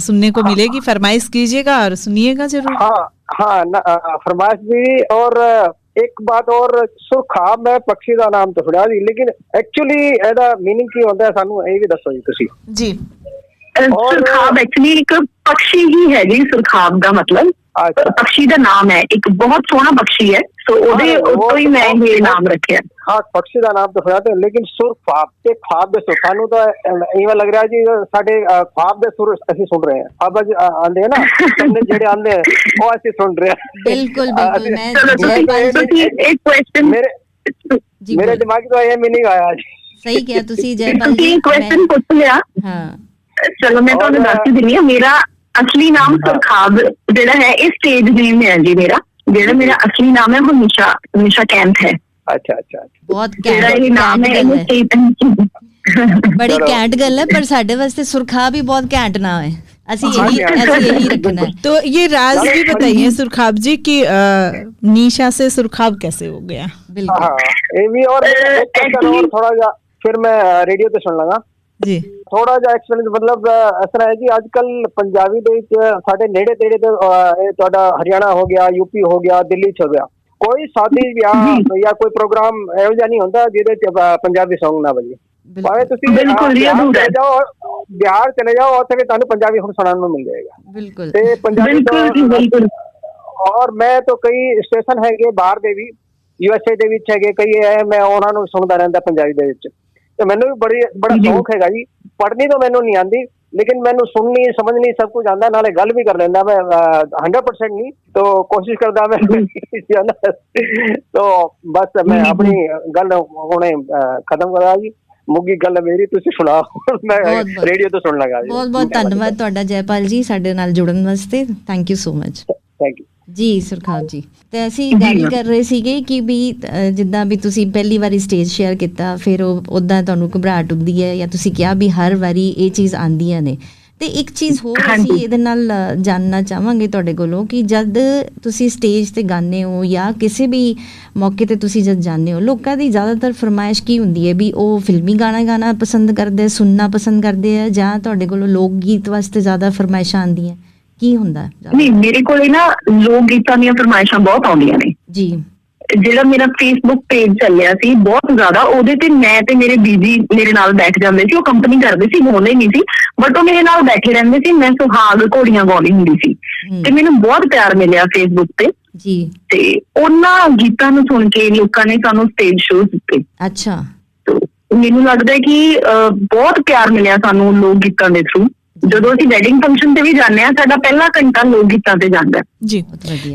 सुनने को मिलेगी, फरमाइश कीजिएगा और सुनिएगा जरूर। हाँ फरमाइश भी। और एक बात और, सुरखाब मैं पक्षी का नाम तो सुनिया जी, लेकिन एक्चुअली ਇਹਦਾ मीनिंग ਕੀ ਹੁੰਦਾ ਸਾਨੂੰ ਇਹ ਵੀ ਦੱਸੋ ਜੀ ਤੁਸੀਂ। जी सुरखाब एक्चुअली एक पक्षी ही है जी। सुरखाब का मतलब पक्षी का नाम है, एक बहुत सोहना पक्षी है, तो ਉਹਦੇ ਹੀ ਮੈਂ ਇਹ ਨਾਮ ਰੱਖਿਆ। ਹਾਂ ਪਕਸ਼ੀ ਦਾ ਨਾਮ ਤਾਂ ਹੋਇਆ ਤੇ, ਲੇਕਿਨ ਸੁਰ ਖਾਬ ਤੇ ਖਾਬ ਦੇ ਸੁਰ ਸਾਨੂੰ ਤਾਂ ਇਵੇਂ ਲੱਗ ਰਿਹਾ ਜੀ ਸਾਡੇ ਖਾਬ ਦੇ ਸੁਰ ਅਸੀਂ ਸੁਣ ਰਹੇ ਹਾਂ। ਅਬ ਆਂਦੇ ਨਾ ਜਿਹੜੇ ਆਂਦੇ ਉਹ ਅਸੀਂ ਸੁਣ ਰਹੇ ਹਾਂ। ਬਿਲਕੁਲ ਬਿਲਕੁਲ। ਇੱਕ ਕੁਐਸਚਨ ਮੇਰੇ ਦਿਮਾਗ ਤੋਂ ਇਹ ਮੀਨਿੰਗ ਆਇਆ ਜੀ। ਸਹੀ ਕਿਹਾ ਤੁਸੀਂ ਜੈਪਾਲ ਜੀ। ਕੁਐਸਚਨ ਪੁੱਛ ਲਿਆ। ਹਾਂ ਚਲੋ ਮੈਂ ਤੁਹਾਨੂੰ ਦੱਸ ਦਿੰਦੀ ਹਾਂ। ਮੇਰਾ ਅਸਲੀ ਨਾਮ ਸੁਰਖਾਬ ਜਿਹੜਾ ਹੈ ਇਹ ਸਟੇਜ ਨੇਮ ਹੈ ਜੀ ਮੇਰਾ। ਜਿਹੜਾ ਮੇਰਾ ਅਸਲੀ ਨਾਮ ਹੈ ਉਹ ਨਿਸ਼ਾ ਕੈਂਥ ਹੈ। ਅੱਛਾ ਅੱਛਾ, ਬਹੁਤ ਘੈਂਟ ਨਾਮ ਹੈ। ਬੜੀ ਘੈਂਟ ਗੱਲ ਹੈ, ਪਰ ਸਾਡੇ ਵਾਸਤੇ सुरखाब भी बहुत घैंट नाम है। ऐसे यही रखना है। तो ये राज भी बताइए सुरखाब जी की निशा से सुरखाब कैसे हो गया? बिल्कुल ये भी। और थोड़ा जा फिर मैं रेडियो ਤੇ ਸੁਣ ਲਗਾ ਜੀ। ਥੋੜਾ ਜਿਹਾ ਐਕਸਪੀਰੀਅੰਸ ਮਤਲਬ ਇਸ ਤਰ੍ਹਾਂ ਹੈ ਜੀ, ਅੱਜ ਕੱਲ ਪੰਜਾਬੀ ਦੇ ਵਿੱਚ ਸਾਡੇ ਨੇੜੇ ਤੇੜੇ ਤੇ ਇਹ ਤੁਹਾਡਾ ਹਰਿਆਣਾ ਹੋ ਗਿਆ, ਯੂਪੀ ਹੋ ਗਿਆ, ਦਿੱਲੀ ਚ ਹੋ ਗਿਆ, ਕੋਈ ਸ਼ਾਦੀ ਵਿਆਹ ਜਾਂ ਕੋਈ ਪ੍ਰੋਗਰਾਮ ਇਹੋ ਜਿਹਾ ਨਹੀਂ ਹੁੰਦਾ ਜਿਹਦੇ ਚ ਪੰਜਾਬੀ ਸੌਂਗ ਨਾ ਵੱਜੇ। ਭਾਵੇਂ ਤੁਸੀਂ ਬਿਹਾਰ ਚਲੇ ਜਾਓ, ਉੱਥੇ ਵੀ ਤੁਹਾਨੂੰ ਪੰਜਾਬੀ ਹੁਣ ਸੁਣਨ ਨੂੰ ਮਿਲ ਜਾਏਗਾ। ਬਿਲਕੁਲ। ਤੇ ਪੰਜਾਬੀ ਔਰ ਮੈਂ ਤਾਂ ਕਈ ਸਟੇਸ਼ਨ ਹੈਗੇ ਬਾਹਰ ਦੇ ਵੀ, USA ਦੇ ਵਿੱਚ ਹੈਗੇ ਕਈ, ਮੈਂ ਉਹਨਾਂ ਨੂੰ ਸੁਣਦਾ ਰਹਿੰਦਾ ਪੰਜਾਬੀ ਦੇ ਵਿੱਚ। ਤੇ ਮੈਨੂੰ ਵੀ ਬੜਾ ਸ਼ੌਕ ਹੈਗਾ ਜੀ। ਪੜ੍ਹਨੀ ਤਾਂ ਮੈਨੂੰ ਨਹੀਂ ਆਉਂਦੀ, ਲੇਕਿਨ ਮੈਨੂੰ ਸੁਣਨੀ ਸਮਝਣੀ ਸਭ ਕੁਝ ਆਉਂਦਾ, ਨਾਲੇ ਗੱਲ ਵੀ ਕਰ ਲੈਂਦਾ ਮੈਂ 100% ਨਹੀਂ ਤਾਂ ਕੋਸ਼ਿਸ਼ ਕਰਦਾ ਮੈਂ। तो बस मैं अपनी गल हुणे खत्म करा जी। ਮੁੱਗੀ ਗੱਲ ਮੇਰੀ ਤੁਸੀਂ ਸੁਣਾਓ। ਮੈਂ ਰੇਡੀਓ ਤੋਂ ਸੁਣ ਲਗਾ ਜੀ। ਬਹੁਤ ਬਹੁਤ ਧੰਨਵਾਦ ਤੁਹਾਡਾ ਜੈਪਾਲ ਜੀ ਸਾਡੇ ਨਾਲ ਜੁੜਨ ਵਾਸਤੇ। Thank you so much. Thank you ਜੀ ਸੁਰਖਾਬ ਜੀ। ਤੇ ਅਸੀਂ ਗੱਲ ਕਰ ਰਹੇ ਸੀਗੇ ਕਿ ਵੀ ਜਿੱਦਾਂ ਵੀ ਤੁਸੀਂ ਪਹਿਲੀ ਵਾਰੀ ਸਟੇਜ ਸ਼ੇਅਰ ਕੀਤਾ, ਫਿਰ ਉਹ ਉੱਦਾਂ ਤੁਹਾਨੂੰ ਘਬਰਾਹਟ ਹੁੰਦੀ ਹੈ, ਜਾਂ ਤੁਸੀਂ ਕਿਹਾ ਵੀ ਹਰ ਵਾਰੀ ਇਹ ਚੀਜ਼ ਆਉਂਦੀਆਂ ਨੇ। ਤੇ ਇੱਕ ਚੀਜ਼ ਹੋਰ ਅਸੀਂ ਇਹਦੇ ਨਾਲ ਜਾਣਨਾ ਚਾਹਾਂਗੇ ਤੁਹਾਡੇ ਕੋਲੋਂ ਕਿ ਜਦ ਤੁਸੀਂ ਸਟੇਜ ਤੇ ਗਾਉਂਦੇ ਹੋ ਜਾਂ ਕਿਸੇ ਵੀ ਮੌਕੇ ਤੇ ਤੁਸੀਂ ਜਦ ਜਾਂਦੇ ਹੋ, ਲੋਕਾਂ ਦੀ ਜ਼ਿਆਦਾਤਰ ਫਰਮਾਇਸ਼ ਕੀ ਹੁੰਦੀ ਹੈ? ਵੀ ਉਹ ਫਿਲਮੀ ਗਾਣਾ ਗਾਣਾ ਪਸੰਦ ਕਰਦੇ, ਸੁਣਨਾ ਪਸੰਦ ਕਰਦੇ ਆ, ਜਾਂ ਤੁਹਾਡੇ ਕੋਲੋਂ ਲੋਕ ਗੀਤ ਵਾਸਤੇ ਜ਼ਿਆਦਾ ਫਰਮਾਇਸ਼ਾਂ ਆਉਂਦੀਆਂ? ਕੀ ਹੁੰਦਾ? ਨਹੀਂ, ਮੇਰੇ ਕੋਲੇ ਨਾ ਲੋਕ ਗੀਤਾਂ ਦੀਆਂ ਫਰਮਾਇਸ਼ਾਂ ਬਹੁਤ ਆਉਂਦੀਆਂ ਨੇ ਜੀ। ਜਿਹੜਾ ਮੇਰਾ ਫੇਸਬੁੱਕ ਪੇਜ ਚੱਲਿਆ ਸੀ ਬਹੁਤ ਜ਼ਿਆਦਾ, ਉਹਦੇ ਤੇ ਮੈਂ ਤੇ ਮੇਰੇ ਬੀਜੀ ਮੇਰੇ ਨਾਲ ਬੈਠ ਜਾਂਦੇ ਸੀ। ਉਹ ਕੰਪਨੀ ਕਰਦੇ ਸੀ, ਬੋਲਦੇ ਨਹੀਂ ਸੀ, ਬਟ ਉਹ ਮੇਰੇ ਨਾਲ ਬੈਠੇ ਰਹਿੰਦੇ ਸੀ। ਮੈਂ ਸੁਹਾਗ ਘੋੜੀਆਂ ਗਾਉਂਦੀ ਹੁੰਦੀ ਸੀ ਤੇ ਮੈਨੂੰ ਬਹੁਤ ਪਿਆਰ ਮਿਲਿਆ ਫੇਸਬੁੱਕ ਤੇ ਜੀ। ਤੇ ਉਹਨਾਂ ਗੀਤਾਂ ਨੂੰ ਸੁਣ ਕੇ ਲੋਕਾਂ ਨੇ ਸਾਨੂੰ ਸਟੇਜ ਸ਼ੋਅ ਦਿੱਤੇ। ਅੱਛਾ। ਮੈਨੂੰ ਲੱਗਦਾ ਕਿ ਬਹੁਤ ਪਿਆਰ ਮਿਲਿਆ ਸਾਨੂੰ ਲੋਕ ਗੀਤਾਂ ਦੇ ਥਰੂ। ਜਦੋਂ ਅਸੀਂ ਵੈਡਿੰਗ ਫੰਕਸ਼ਨ ਤੇ ਵੀ ਜਾਂਦੇ ਆ, ਸਾਡਾ ਪਹਿਲਾ ਘੰਟਾ ਲੋਕ गीतां ਤੇ ਜਾਂਦਾ जी।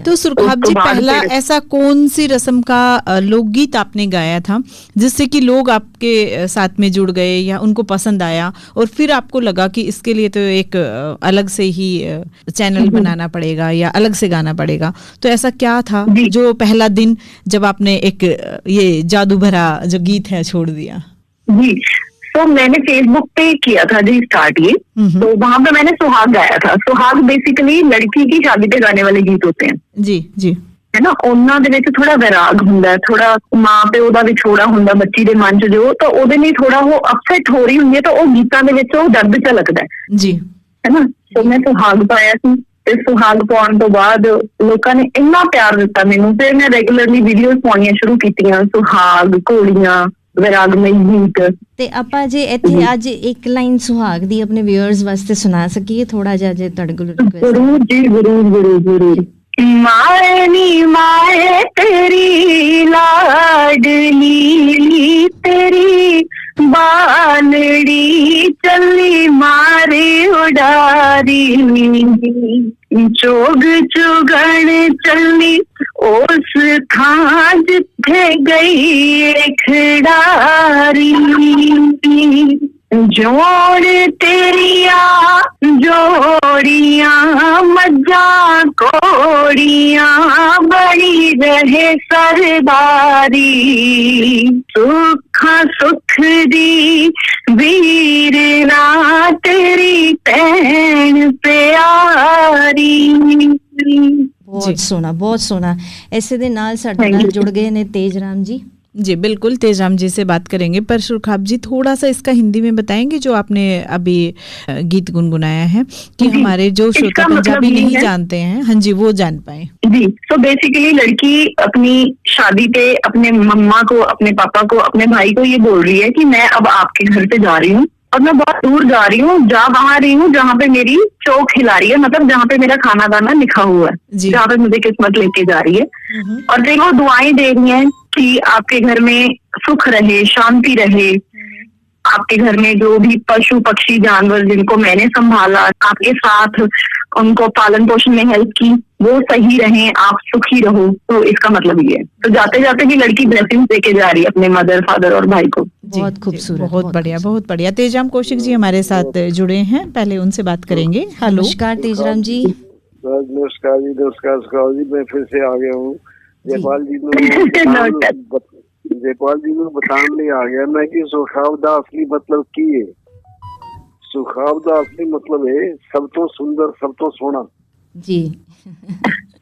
तो सुरखाब जी, पहला ऐसा कौन सी रस्म का लोकगीत आपने गाया था जिससे कि लोग आपके साथ में जुड़ गए या उनको पसंद आया, और फिर आपको लगा कि इसके लिए तो एक अलग से ही चैनल बनाना पड़ेगा या अलग से गाना पड़ेगा? तो ऐसा क्या था जो पहला दिन जब आपने एक ये जादू भरा जो गीत है छोड़ दिया? जी, तो मैंने फेसबुक पे किया था जी स्टार्ट ये, तो वहां पे मैंने सुहाग गाया था। सुहाग बेसिकली लड़की की शादी पे गाने वाले गीत होते हैं जी जी, है ना। ਉਹਨਾਂ ਦੇ ਵਿੱਚ ਥੋੜਾ ਵਿਰਾਗ ਹੁੰਦਾ, ਥੋੜਾ ਮਾਂ ਪਿਓ ਦਾ ਵਿਛੋੜਾ ਹੁੰਦਾ ਬੱਚੀ ਦੇ ਮਨ 'ਚ ਜੋ, ਤਾਂ ਉਹਦੇ ਲਈ ਥੋੜਾ ਉਹ ਅਪਸੈਟ ਹੋ ਰਹੀ ਹੁੰਦੀ ਹੈ, ਤਾਂ ਉਹ ਗੀਤਾਂ ਦੇ ਵਿੱਚ ਉਹ ਦਰਦ ਝਲਕਦਾ ਹੈ ਜੀ, ਹੈ ਨਾ। तो मैं सुहाग पाया ਸੀ, ਤੇ ਸੁਹਾਗ ਪਾਉਣ ਤੋਂ ਬਾਅਦ ਲੋਕਾਂ ਨੇ ਇੰਨਾ ਪਿਆਰ ਦਿੱਤਾ ਮੈਨੂੰ, ਫਿਰ ਮੈਂ ਰੈਗੂਲਰਲੀ ਵੀਡੀਓਜ਼ ਪਾਉਣੀਆਂ ਸ਼ੁਰੂ ਕੀਤੀਆਂ, ਸੁਹਾਗ, ਘੋੜੀਆਂ, ਵਿਰਾਗਮਈ ਗੀਤ। ਤੇ ਆਪਾਂ ਜੇ ਇੱਥੇ ਅੱਜ ਇੱਕ ਲਾਈਨ ਸੁਹਾਗ ਦੀ ਆਪਣੇ ਵਿਊਅਰਸ ਵਾਸਤੇ ਸੁਣਾ ਸਕੀਏ ਥੋੜਾ ਜਿਹਾ, ਜੇ ਤੁਹਾਡੇ ਕੋਲ ਰਿਕੁਐਸਟ? ਜ਼ਰੂਰ ਜੀ, ਜ਼ਰੂਰ। माए नी माए तेरी लाडली, तेरी बालड़ी चली मारे उडारी, चोग चुगण चली उस थां जिथे गई खिडारी, जोड़ तेरिया जोड़िया मज्जा कोड़िया बड़ी रहे सरदारी, सुखा सुख दी वीर ना तेरी भैन प्यारी। बहुत सोना, बहुत सोना। ऐसे दे नाल साडे नाल जुड़ गए ने तेजराम जी। जी बिल्कुल, तेजराम जी से बात करेंगे, पर सुरखाब जी थोड़ा सा इसका हिंदी में बताएंगे जो आपने अभी गीत गुनगुनाया है, कि हमारे जो श्रोता पंजाबी नहीं जानते हैं, हाँ जी, वो जान पाए। जी, तो बेसिकली लड़की अपनी शादी पे अपने मम्मा को, अपने पापा को, अपने भाई को ये बोल रही है कि मैं अब आपके घर से जा रही हूँ, और मैं बहुत दूर जा रही हूँ, जा वहाँ रही हूँ जहाँ पे मेरी चौक हिला रही है, मतलब जहाँ पे मेरा खाना दाना लिखा हुआ है, जहाँ पे मुझे किस्मत लेके जा रही है। और फिर वो दुआएं दे रही हैं कि आपके घर में सुख रहे, शांति रहे, आपके घर में जो भी पशु पक्षी जानवर जिनको मैंने संभाला, आपके साथ उनको पालन पोषण में हेल्प की, वो सही रहें, आप सुखी रहो। तो इसका मतलब ये है। तो जाते जाते भी लड़की ब्लेसिंग्स देके जा रही है अपने मदर, फादर और भाई को। बहुत खूबसूरत, बहुत बढ़िया, बहुत बढ़िया। तेजराम कौशिक जी हमारे साथ जुड़े हैं, पहले उनसे बात करेंगे। हेलो, नमस्कार तेजराम जी। नमस्कार जी, नमस्कार जी, मैं फिर से आ गया हूँ। जयपाल जी ਨੂੰ ਬਤਾਉਣ ਲਈ ਆ ਗਿਆ ਮੈਂ ਕਿ ਸੁਖਾਬ ਦਾ ਅਸਲੀ ਮਤਲਬ ਕੀ ਹੈ। ਸੁਖਾਬ ਦਾ ਅਸਲੀ ਮਤਲਬ ਹੈ ਸਭ ਤੋਂ ਸੁੰਦਰ, ਸਭ ਤੋਂ ਸੋਹਣਾ। जी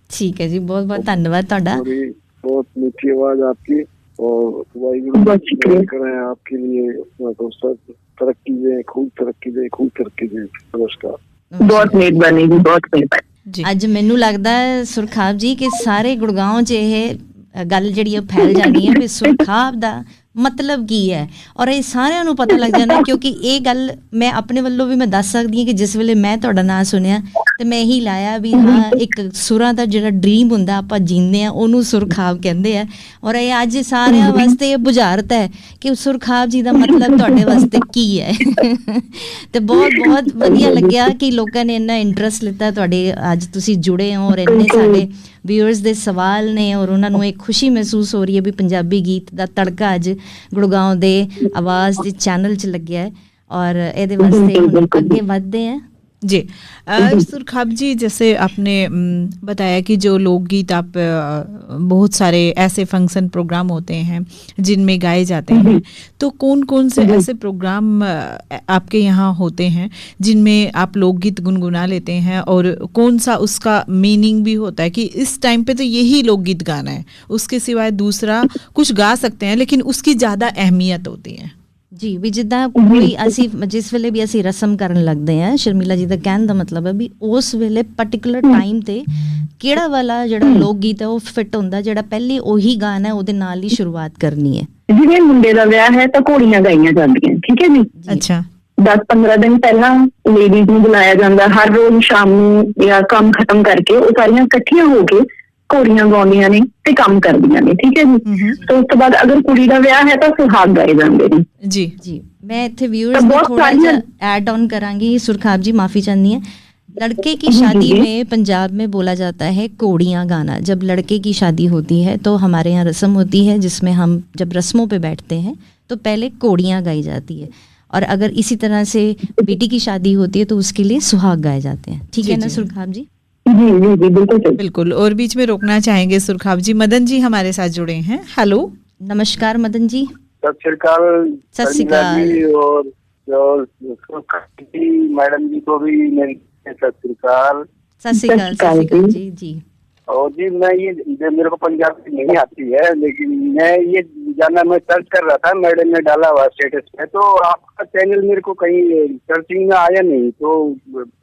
ठीक है जी, बहुत बहुत धन्यवाद ਤੁਹਾਡਾ। बहुत मीठी आवाज आपकी, और वाहिगुरु करें आपके लिए, तो सब तरक्की दें, खूब तरक्की दें, खूब तरक्की दें। नमस्कार, बहुत मेहरबानी जी, बहुत मेहरबानी। ਅੱਜ ਮੈਨੂੰ ਲੱਗਦਾ ਸੁਰਖਾਬ ਜੀ ਕਿ ਸਾਰੇ ਗੁੜਗਾਉਂ 'ਚ ਇਹ ਗੱਲ ਜਿਹੜੀ ਫੈਲ ਜਾਣੀ ਹੈ ਵੀ ਸੁਰਖਾਬ ਦਾ ਮਤਲਬ ਕੀ ਹੈ, ਔਰ ਇਹ ਸਾਰਿਆਂ ਨੂੰ ਪਤਾ ਲੱਗ ਜਾਣਾ, ਕਿਉਂਕਿ ਇਹ ਗੱਲ ਮੈਂ ਆਪਣੇ ਵੱਲੋਂ ਵੀ ਮੈਂ ਦੱਸ ਸਕਦੀ ਹਾਂ ਕਿ ਜਿਸ ਵੇਲੇ ਮੈਂ ਤੁਹਾਡਾ ਨਾਂ ਸੁਣਿਆ ਤੇ ਮੈਂ ਇਹੀ ਲਾਇਆ ਵੀ ਹਾਂ, ਇੱਕ ਸੁਰਾਂ ਦਾ ਜਿਹੜਾ ਡ੍ਰੀਮ ਹੁੰਦਾ ਆਪਾਂ ਜੀਂਦੇ ਆ, ਉਹਨੂੰ ਸੁਰਖਾਬ ਕਹਿੰਦੇ ਆ, ਔਰ ਇਹ ਅੱਜ ਸਾਰਿਆਂ ਵਾਸਤੇ ਇਹ ਬੁਝਾਰਤ ਹੈ ਕਿ ਸੁਰਖਾਬ ਜੀ ਦਾ ਮਤਲਬ ਤੁਹਾਡੇ ਵਾਸਤੇ ਕੀ ਹੈ। ਤੇ ਬਹੁਤ ਬਹੁਤ ਵਧੀਆ ਲੱਗਿਆ ਕਿ ਲੋਕਾਂ ਨੇ ਇੰਨਾ ਇੰਟਰਸਟ ਲਿੱਤਾ ਤੁਹਾਡੇ, ਅੱਜ ਤੁਸੀਂ ਜੁੜੇ ਹੋ ਔਰ ਇੰਨੇ ਸਾਡੇ ਵਿਊਅਰਸ ਦੇ ਸਵਾਲ ਨੇ, ਔਰ ਉਹਨਾਂ ਨੂੰ ਇੱਕ ਖੁਸ਼ੀ ਮਹਿਸੂਸ ਹੋ ਰਹੀ ਹੈ ਵੀ ਪੰਜਾਬੀ ਗੀਤ ਦਾ ਤੜਕਾ ਅੱਜ ਗੁੜਗਾਉਂ ਦੇ ਆਵਾਜ਼ ਦੇ ਚੈਨਲ 'ਚ ਲੱਗਿਆ ਹੈ, ਔਰ ਇਹਦੇ ਵਾਸਤੇ ਹੁਣ ਅੱਗੇ ਵਧਦੇ हैं। जी, सुरखाब जी, जैसे आपने बताया कि जो लोकगीत आप बहुत सारे ऐसे फंक्शन प्रोग्राम होते हैं जिनमें गाए जाते हैं, तो कौन कौन से ऐसे प्रोग्राम आपके यहाँ होते हैं जिनमें आप लोकगीत गुनगुना लेते हैं, और कौन सा उसका मीनिंग भी होता है कि इस टाइम पे तो यही लोकगीत गाना है, उसके सिवाय दूसरा कुछ गा सकते हैं लेकिन उसकी ज़्यादा अहमियत होती है? ਜੀ ਵੀ ਜਿੱਦਾਂ ਕੋਈ ਅਸੀਂ ਜਿਸ ਵੇਲੇ ਵੀ ਅਸੀਂ ਰਸਮ ਕਰਨ ਲੱਗਦੇ ਹਾਂ, ਸ਼ਰਮੀਲਾ ਜੀ ਦਾ ਕਹਿਣ ਦਾ ਮਤਲਬ ਹੈ ਵੀ ਉਸ ਵੇਲੇ ਪਾਰਟਿਕੂਲਰ ਟਾਈਮ ਤੇ ਕਿਹੜਾ ਵਾਲਾ ਜਿਹੜਾ ਲੋਕ ਗੀਤ ਹੈ ਉਹ ਫਿੱਟ ਹੁੰਦਾ, ਜਿਹੜਾ ਪਹਿਲੀ ਉਹੀ ਗਾਣਾ ਹੈ ਉਹਦੇ ਨਾਲ ਹੀ ਸ਼ੁਰੂਆਤ ਕਰਨੀ ਹੈ। ਜਿਵੇਂ ਮੁੰਡੇ ਦਾ ਵਿਆਹ ਹੈ ਤਾਂ ਘੋੜੀਆਂ ਗਾਈਆਂ ਜਾਂਦੀਆਂ, ਠੀਕ ਹੈ ਜੀ। ਅੱਛਾ, 10-15 ਦਿਨ ਪਹਿਲਾਂ ਲੇਡੀਜ਼ ਨੂੰ ਬੁਲਾਇਆ ਜਾਂਦਾ, ਹਰ ਰੋਜ਼ ਸ਼ਾਮ ਨੂੰ ਜਾਂ ਕੰਮ ਖਤਮ ਕਰਕੇ ਉਹ ਸਾਰੀਆਂ ਇਕੱਠੀਆਂ ਹੋ ਕੇ ਘੋੜੀਆਂ ਗਾਉਂਦੀਆਂ ਨੇ ਤੇ ਕੰਮ ਕਰਦੀਆਂ ਨੇ, ਠੀਕ ਹੈ ਜੀ। ਤੇ ਉਸ ਤੋਂ ਬਾਅਦ ਅਗਰ ਕੁੜੀ ਦਾ ਵਿਆਹ ਹੈ ਤਾਂ ਸੁਹਾਗ ਗਾਏ ਜਾਂਦੇ ਨੇ। ਜੀ ਜੀ मैं इत्थे व्यूअर्स ਨੂੰ ਥੋੜਾ ਜਿਹਾ ਐਡ ऑन करांगी। सुरखाब जी माफ़ी चाहनी है। लड़के की शादी में पंजाब में बोला जाता है कोड़ियाँ गाना। जब लड़के की शादी होती है तो हमारे यहाँ रस्म होती है जिसमें हम जब रस्मों पे बैठते हैं तो पहले कोड़ियाँ गाई जाती है, और अगर इसी तरह से बेटी की शादी होती है तो उसके लिए सुहाग गाए जाते हैं। ठीक है ना सुरखाब जी? जी बिल्कुल। और बीच में रोकना चाहेंगे सुरखाब जी, मदन जी हमारे साथ जुड़े हैं। हेलो, नमस्कार मदन जी। सत श्री अकाल। और मैडम जी को भी मेरी सत श्री अकाल जी। और जी मैं ये मेरे को पंजाबी नहीं आती है, लेकिन मैं ये जानना, मैं सर्च कर रहा था, मैडम ने डाला हुआ स्टेटस पे, तो आपका चैनल मेरे को कहीं सर्चिंग में आया नहीं, तो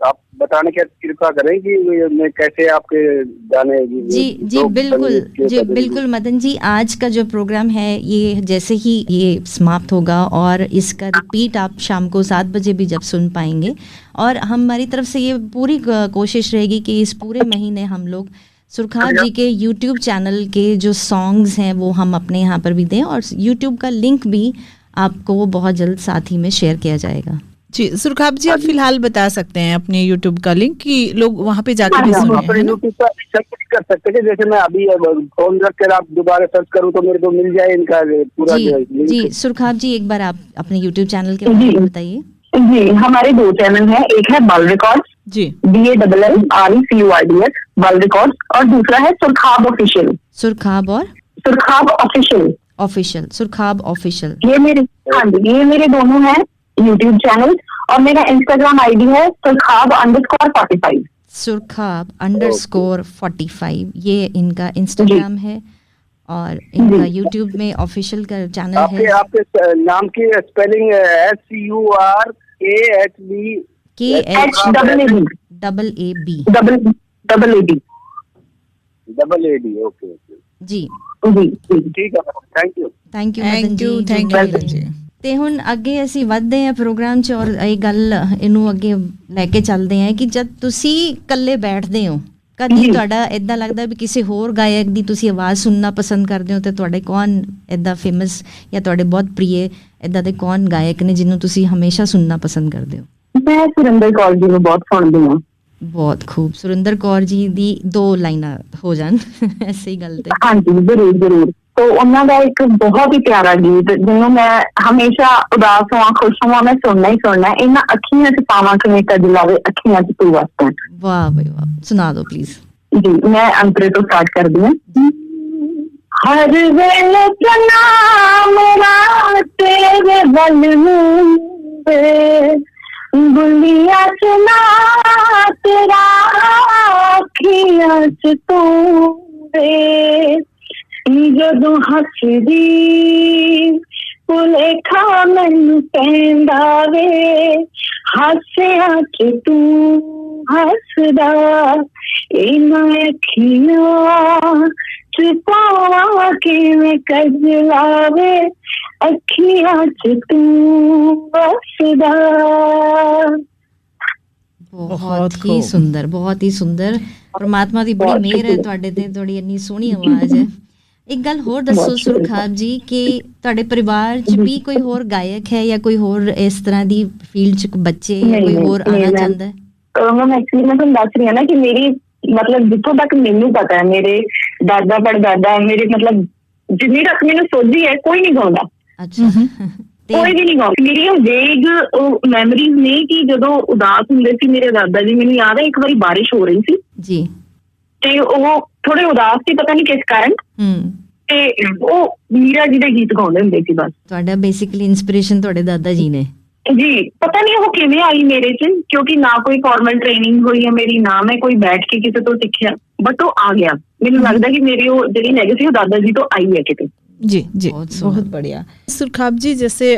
आप बताने की कृपा करें कि मैं कैसे आपके गाने। जी बिल्कुल मदन जी, आज का जो प्रोग्राम है ये जैसे ही ये समाप्त होगा और इसका रिपीट आप शाम को 7 बजे भी जब सुन पाएंगे, और हमारी तरफ से ये पूरी कोशिश रहेगी कि इस पूरे महीने हम लोग सुरखाब जी के YouTube चैनल के जो सॉन्ग्स हैं वो हम अपने यहाँ पर भी दें, और YouTube का लिंक भी आपको बहुत जल्द साथ ही में शेयर किया जाएगा। जी सुरखाब जी, आप फिलहाल बता सकते हैं अपने YouTube का लिंक कि लोग वहाँ पे जाकर भी सुने, है ना? YouTube पर सर्च कर सकते हैं, जैसे मैं अभी फोन रख कर आप दोबारा सर्च करूँ तो मेरे को मिल जाए इनका पूरा। जी सुरखाब जी, एक बार आप अपने YouTube चैनल के बारे में बताइए। जी, हमारे 2 चैनल हैं, एक है बल रिकॉर्ड्स जी, BALLRECORDS बल रिकॉर्ड्स, और दूसरा है सुरखाब ऑफिशियल। सुरखाब ऑफिशियल ये मेरे दोनों हैं YouTube चैनल, और मेरा Instagram ID है सुरखाब_45। सुरखाब_45 ये इनका Instagram है, और इनका YouTube में ऑफिशियल का चैनल है। आपके नाम की स्पेलिंग SURKHBAB ओके जी ठीक है। Thank you. ਤੇ ਹੁਣ ਅੱਗੇ ਅਸੀਂ ਵੱਧਦੇ ਹਾਂ ਪ੍ਰੋਗਰਾਮ 'ਚ, ਔਰ ਇਹ ਗੱਲ ਇਹਨੂੰ ਅੱਗੇ ਲੈ ਕੇ ਚੱਲਦੇ ਹਾਂ ਕਿ ਜਦ ਤੁਸੀਂ ਇਕੱਲੇ ਬੈਠਦੇ ਹੋ, ਕਦੀ ਤੁਹਾਡਾ ਇਦਾਂ ਲੱਗਦਾ ਵੀ ਕਿਸੇ ਹੋਰ ਗਾਇਕ ਦੀ ਤੁਸੀਂ ਆਵਾਜ਼ ਸੁਣਨਾ ਪਸੰਦ ਕਰਦੇ ਹੋ, ਤੇ ਤੁਹਾਡੇ ਕੌਣ ਇਦਾਂ ਫੇਮਸ ਜਾਂ ਤੁਹਾਡੇ ਬਹੁਤ ਪ੍ਰਿਯ ਇਦਾਂ ਦੇ ਕੌਣ ਗਾਇਕ ਨੇ ਜਿਹਨੂੰ ਤੁਸੀਂ ਹਮੇਸ਼ਾ ਸੁਣਨਾ ਪਸੰਦ ਕਰਦੇ ਹੋ? ਮੈਂ ਸੁਰਿੰਦਰ ਕੌਰ ਜੀ ਨੂੰ ਬਹੁਤ ਸੁਣਦੀ ਹਾਂ। ਬਹੁਤ ਖੂਬ। ਸੁਰਿੰਦਰ ਕੌਰ ਜੀ ਦੀ 2 ਲਾਈਨਾਂ ਹੋ ਜਾਣ ਐਸੇ ਹੀ ਗੱਲ ਤੇ। ਹਾਂਜੀ ਜ਼ਰੂਰ। तो उन्होंने एक बहुत ही प्यारा गीत जिन्हों मैं हमेशा उदास हुआ खुश हुआ मैं सुनना ही सुनना है, इन्ना अखियां च पावा किवें कज लावे अखियां च तू वास्ते। वाह भाई वाह, सुना दो प्लीज। जी मैं अंतरे तो स्टार्ट कर दी। हर वेले चना मेरा तेरे बल में गुलिया चना तेरा अखियां च तू जदों हसदी भुलेखा मैनू पैंदा वे, हासिया च तू हसदा इन्हां अखियां च पावा किवें कजलावे अखियां च तू हसदा। बहुत ही सुंदर। परमात्मा दी बड़ी मेहर है तुहाडे ते, थोड़ी इन्नी सोहनी आवाज है। एक गल होर दसो सुरखाब जी कि तुहाडे परिवार च भी कोई होर गायक है या कोई होर इस तरह दी फील्ड च बच्चे या कोई होर आना चाहता है? मैं एक्चुअली मैं तुहानू दस रही हूं ना कि मेरी मतलब जिथों तक मैनू पता है मेरे दादा परदादा मेरे मतलब जिन्नी तक मैनू सोझी है कोई नहीं गाउंदा। अच्छा कोई भी नहीं गाउंदा। मेरी वेग मैमरीज ने कि जदों उदास हुंदे सी मेरे दादा जी, मैनू याद है एक बारी बारिश हो रही सी जी, ਤੇ ਉਹ ਥੋੜੇ ਉਦਾਸ ਸੀ ਪਤਾ ਨਹੀਂ ਕਿਸ ਕਾਰਨ, ਤੇ ਉਹ ਮੀਰਾ ਜੀ ਦੇ ਗੀਤ ਗਾਉਂਦੇ ਹੁੰਦੇ ਸੀ ਬਸ। ਤੁਹਾਡਾ ਬੇਸਿਕਲੀ ਇਨਸਪੀਰੇਸ਼ਨ ਤੁਹਾਡੇ ਦਾਦਾ ਜੀ ਨੇ? ਜੀ ਪਤਾ ਨਹੀਂ ਉਹ ਕਿਵੇਂ ਆਈ ਮੇਰੇ 'ਚ, ਕਿਉਂਕਿ ਨਾ ਕੋਈ ਫਾਰਮਲ ਟ੍ਰੇਨਿੰਗ ਹੋਈ ਹੈ ਮੇਰੀ, ਨਾ ਮੈਂ ਕੋਈ बैठ के किसी तो सीखा, बट वो आ गया। मैनू लगता कि मेरी वो जी लेगेसी वो दादा जी तो आई है कितने। जी बहुत बढ़िया। सुरखाब जी जैसे